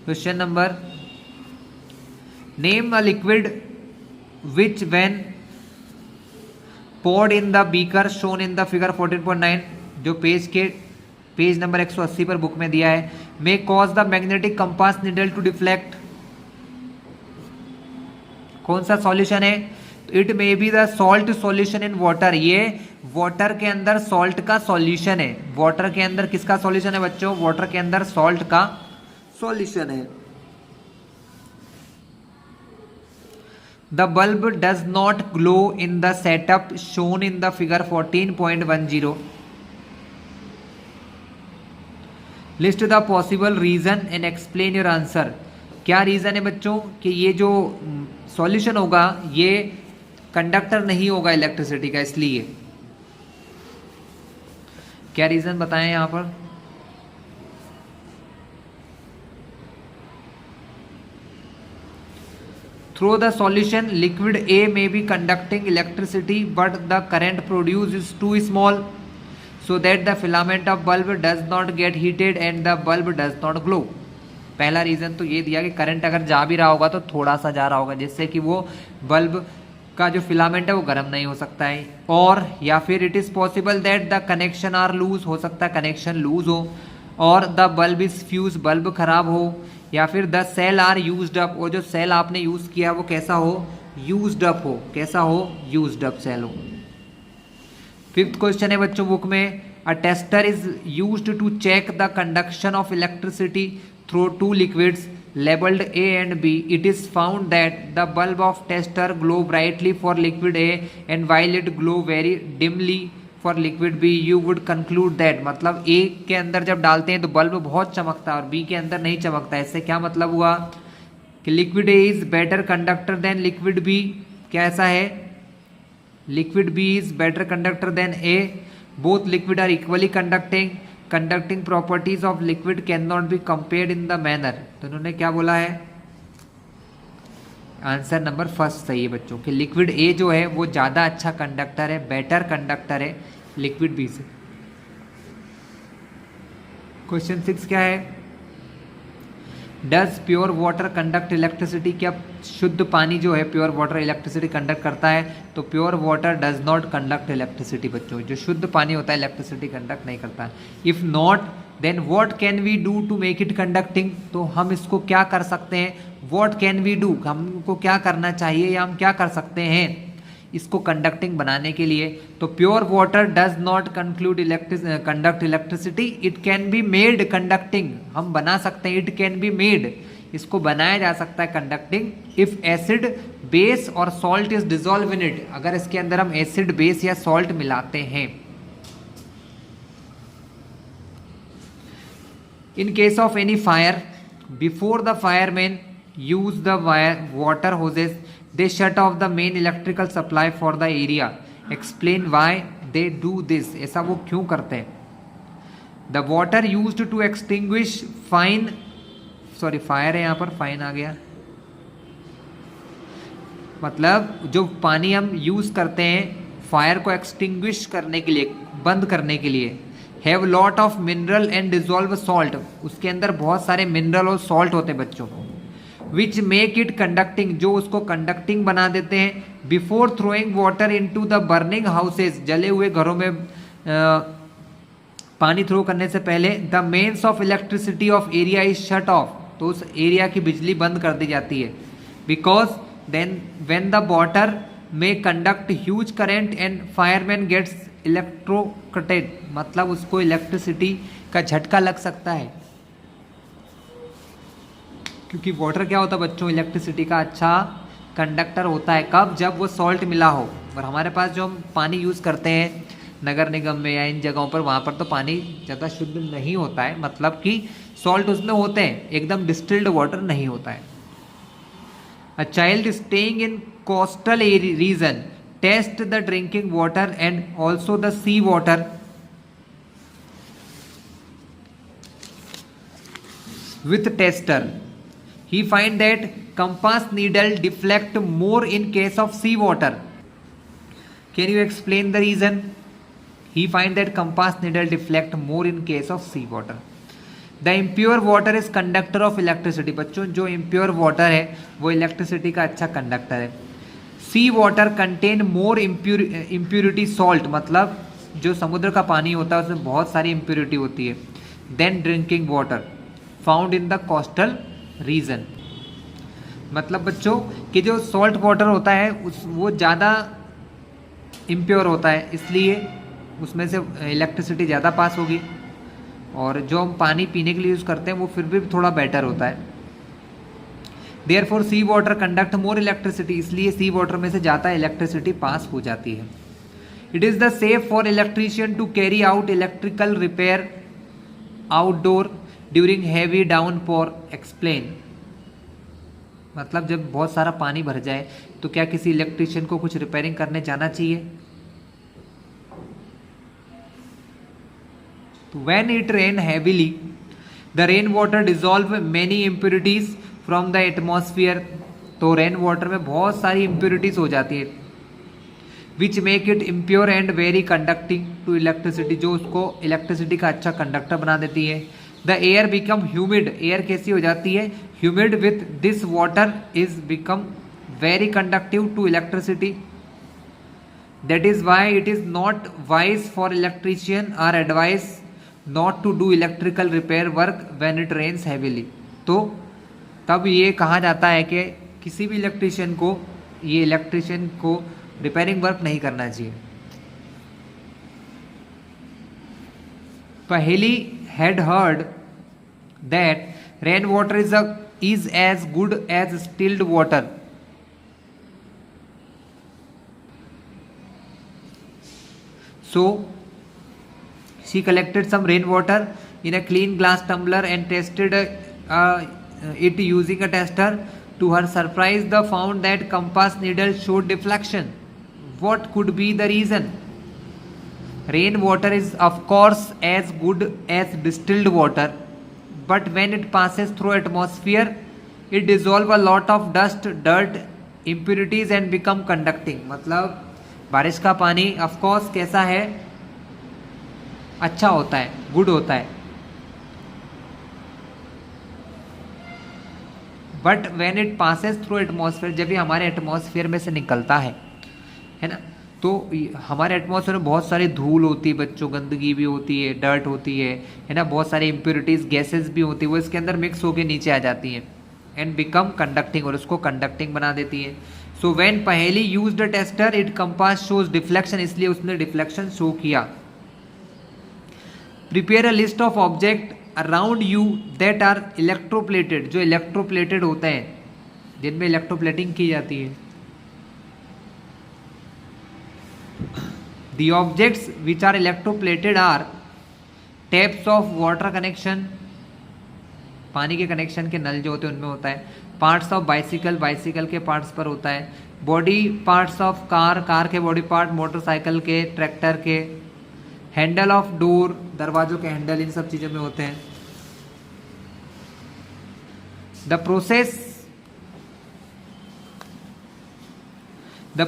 [SPEAKER 1] Question number, name a liquid which when poured in the beaker shown in the figure 14.9, जो पेज नंबर 180 पर बुक में दिया है, may cause the magnetic compass needle to deflect। कौन सा सॉल्यूशन है? It may be the salt solution in water, ये water के अंदर सॉल्ट का सॉल्यूशन है। वाटर के अंदर किसका सॉल्यूशन है बच्चों? वाटर के अंदर सॉल्ट का सॉल्यूशन है। The bulb does not glow in the setup shown in the figure 14.10। List the possible reason and explain your answer. क्या रीजन है बच्चों कि ये जो सॉल्यूशन होगा ये कंडक्टर नहीं होगा इलेक्ट्रिसिटी का, इसलिए क्या रीजन बताएं यहां पर? Through the solution, liquid A may be conducting electricity, but the current produced is too small, so that the filament of bulb does not get heated and the bulb does not glow। पहला reason तो ये दिया कि current अगर जा भी रहा होगा तो थोड़ा सा जा रहा होगा, जिससे कि वो बल्ब का जो फिलामेंट है वो गर्म नहीं हो सकता है। और या फिर it is possible that the connection are loose, हो सकता है कनेक्शन लूज हो, और the bulb is fuse, bulb खराब हो, या फिर the cell are used up, वो जो सेल आपने यूज किया वो कैसा हो? यूज्ड अप हो। कैसा हो? यूज्ड अप सेल हो। फिफ्थ क्वेश्चन है बच्चों बुक में, a tester is used to check the conduction of electricity through two liquids labeled A and B. It is found that the bulb of tester glow brightly for liquid A and while it glow very dimly for liquid B. You would conclude that, मतलब A के अंदर जब डालते हैं तो bulb बहुत चमकता है और B के अंदर नहीं चमकता है। इससे क्या मतलब हुआ कि liquid A is better conductor than liquid B। क्या ऐसा है? Liquid B is better conductor than A। Both liquid are equally conducting. Conducting properties of liquid can not be compared in the manner. तो उन्होंने क्या बोला है? Answer number first सही है बच्चों कि लिक्विड ए जो है वो ज़्यादा अच्छा कंडक्टर है, बेटर कंडक्टर है लिक्विड बी से। क्वेश्चन 6 क्या है? Does pure water conduct electricity? क्या शुद्ध पानी जो है प्योर वाटर इलेक्ट्रिसिटी कंडक्ट करता है? तो pure water does not conduct electricity बच्चों, जो शुद्ध पानी होता है इलेक्ट्रिसिटी कंडक्ट नहीं करता। If not then what can we do to make it conducting? तो हम इसको क्या कर सकते हैं? व्हाट कैन वी डू, हमको क्या करना चाहिए या हम क्या कर सकते हैं इसको कंडक्टिंग बनाने के लिए? तो pure water does not conduct electricity, it can be made conducting. हम बना सकते हैं, इट कैन बी मेड, इसको बनाया जा सकता है कंडक्टिंग। इफ एसिड बेस और salt is dissolve in it, अगर इसके अंदर हम एसिड बेस या सॉल्ट मिलाते हैं। In case of any fire, before the fireman use the water hoses, they shut off the main electrical supply for the area. Explain why they do this. ऐसा वो क्यों करते हैं? The water used to extinguish fire है यहाँ पर, fine आ गया, मतलब जो पानी हम यूज करते हैं फायर को एक्सटिंग्विश करने के लिए, बंद करने के लिए, have lot of mineral and dissolve salt, उसके अंदर बहुत सारे मिनरल और सॉल्ट होते हैं बच्चों, विच मेक इट कंडक्टिंग, जो उसको कंडक्टिंग बना देते हैं। Before throwing water into the burning houses, जले हुए घरों में पानी थ्रो करने से पहले, the mains of electricity of area is shut off, तो उस एरिया की बिजली बंद कर दी जाती है। Because then when the water may conduct huge current and fireman gets electrocuted मतलब उसको इलेक्ट्रिसिटी का झटका लग सकता है, क्योंकि वाटर क्या होता है बच्चों, इलेक्ट्रिसिटी का अच्छा कंडक्टर होता है। कब? जब वो सॉल्ट मिला हो। और हमारे पास जो हम पानी यूज़ करते हैं नगर निगम में या इन जगहों पर, वहाँ पर तो पानी ज़्यादा शुद्ध नहीं होता है, मतलब कि सॉल्ट उसमें होते हैं, एकदम डिस्टिल्ड वाटर नहीं होता है। A child staying in coastal region test the drinking water and also the sea water with tester. He find that compass needle deflect more in case of sea water. Can you explain the reason? He find that compass needle deflect more in case of sea water. The impure water is conductor of electricity. बच्चों जो impure water है वो electricity का अच्छा conductor है. Sea water contain more impurity salt, मतलब जो समुद्र का पानी होता है उसमें बहुत सारी impurity होती है. Then drinking water found in the coastal region, मतलब बच्चों कि जो सॉल्ट वाटर होता है वो ज़्यादा इम्प्योर होता है, इसलिए उसमें से इलेक्ट्रिसिटी ज़्यादा पास होगी, और जो हम पानी पीने के लिए यूज़ करते हैं वो फिर भी थोड़ा बेटर होता है। देयरफॉर सी वाटर कंडक्ट मोर इलेक्ट्रिसिटी, इसलिए सी वाटर में से ज़्यादा इलेक्ट्रिसिटी पास हो जाती है। It is the safe for electrician to carry out electrical repair outdoor during heavy downpour. Explain, मतलब जब बहुत सारा पानी भर जाए तो क्या किसी इलेक्ट्रीशियन को कुछ रिपेयरिंग करने जाना चाहिए? तो when it rain heavily the rain water dissolve many impurities from the atmosphere, तो रेन वाटर में बहुत सारी इम्प्योरिटीज हो जाती है, which make it impure and very conducting to electricity, जो उसको इलेक्ट्रिसिटी का अच्छा कंडक्टर बना देती है। The air become humid, air कैसी हो जाती है? Humid with this water is become very conductive to electricity. That is why it is not wise for electrician are advise not to do electrical repair work when it rains heavily. तो तब ये कहा जाता है कि किसी भी electrician को रिपेयरिंग वर्क नहीं करना चाहिए। पहली had heard that rain water is as good as distilled water. So she collected some rain water in a clean glass tumbler and tested it using a tester. To her surprise, the found that compass needle showed deflection. What could be the reason? Rain water is of course as good as distilled water, but when it passes through atmosphere, it dissolve a lot of dust, dirt, impurities and become conducting. मतलब बारिश का पानी of course कैसा है? अच्छा होता है, good होता है, but when it passes through atmosphere, जब ये हमारे एटमॉस्फेयर में से निकलता है ना, तो हमारे एटमॉस्फेयर में बहुत सारी धूल होती है बच्चों, गंदगी भी होती है, डर्ट होती है ना, बहुत सारी इम्प्योरिटीज गैसेस भी होती है, वो इसके अंदर मिक्स होकर नीचे आ जाती हैं एंड बिकम कंडक्टिंग, और उसको कंडक्टिंग बना देती है। सो व्हेन पहली used the tester it compass shows deflection, इसलिए उसने डिफ्लेक्शन शो किया। Prepare a list of object around you that are electroplated, जो इलेक्ट्रोप्लेटेड होते हैं, जिनमें इलेक्ट्रोप्लेटिंग की जाती है। The objects which are electroplated are taps of water connection, पानी के कनेक्शन के नल जो होते हैं उनमें होता है, पार्ट्स ऑफ बाइसिकल, बाइसिकल के पार्ट्स पर होता है, body parts of car, car के बॉडी पार्ट, मोटरसाइकिल के, ट्रैक्टर के, हैंडल ऑफ डोर, दरवाजों के हैंडल, इन सब चीज़ों में होते हैं। The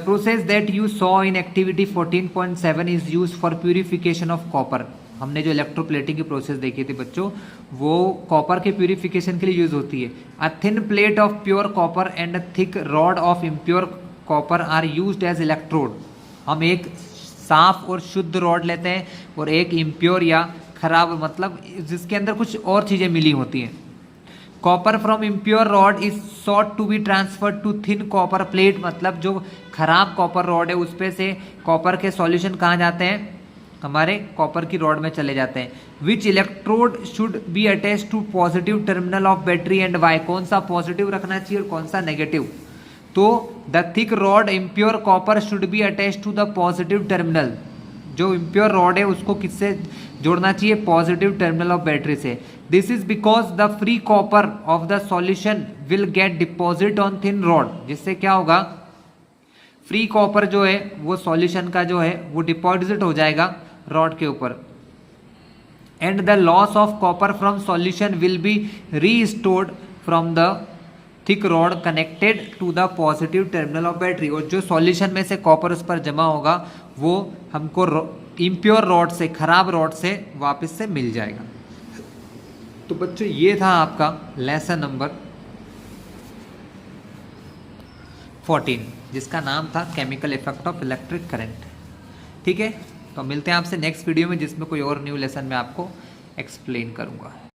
[SPEAKER 1] process that you saw in activity 14.7 is used for purification of copper. हमने जो इलेक्ट्रोप्लेटिंग की प्रोसेस देखी थी बच्चों, वो कॉपर के प्यूरिफिकेशन के लिए यूज होती है। A thin plate of pure copper and a thick rod of impure copper are used as electrode. हम एक साफ और शुद्ध रॉड लेते हैं और एक इम्प्योर या खराब, मतलब जिसके अंदर कुछ और चीज़ें मिली होती हैं। Copper from impure rod is sought to be transferred to thin copper plate, मतलब जो खराब कॉपर रॉड है उस पे से कॉपर के सॉल्यूशन कहाँ जाते हैं? हमारे कॉपर की रॉड में चले जाते हैं। Which electrode should be attach to positive terminal of battery and why, कौन सा पॉजिटिव रखना चाहिए और कौन सा नेगेटिव। तो the thick rod impure copper should be attach to the positive terminal, जो इम्प्योर रॉड है उसको किससे जोड़ना चाहिए, पॉजिटिव टर्मिनल ऑफ बैटरी से। This is because the free copper of the solution will get deposit on thin rod, जिससे क्या होगा, फ्री कॉपर जो है वो सॉल्यूशन का जो है वो डिपॉजिट हो जाएगा रॉड के ऊपर। And the loss of copper from solution will be restored from the thick rod connected to the positive terminal of battery, और जो सॉल्यूशन में से कॉपर उस पर जमा होगा वो हमको इम्प्योर रॉड से, खराब रॉड से वापस से मिल जाएगा। तो बच्चों ये था आपका लेसन नंबर 14, जिसका नाम था chemical effect of electric current. ठीक है, तो मिलते हैं आपसे नेक्स्ट वीडियो में, जिसमें कोई और न्यू लेसन मैं आपको एक्सप्लेन करूंगा।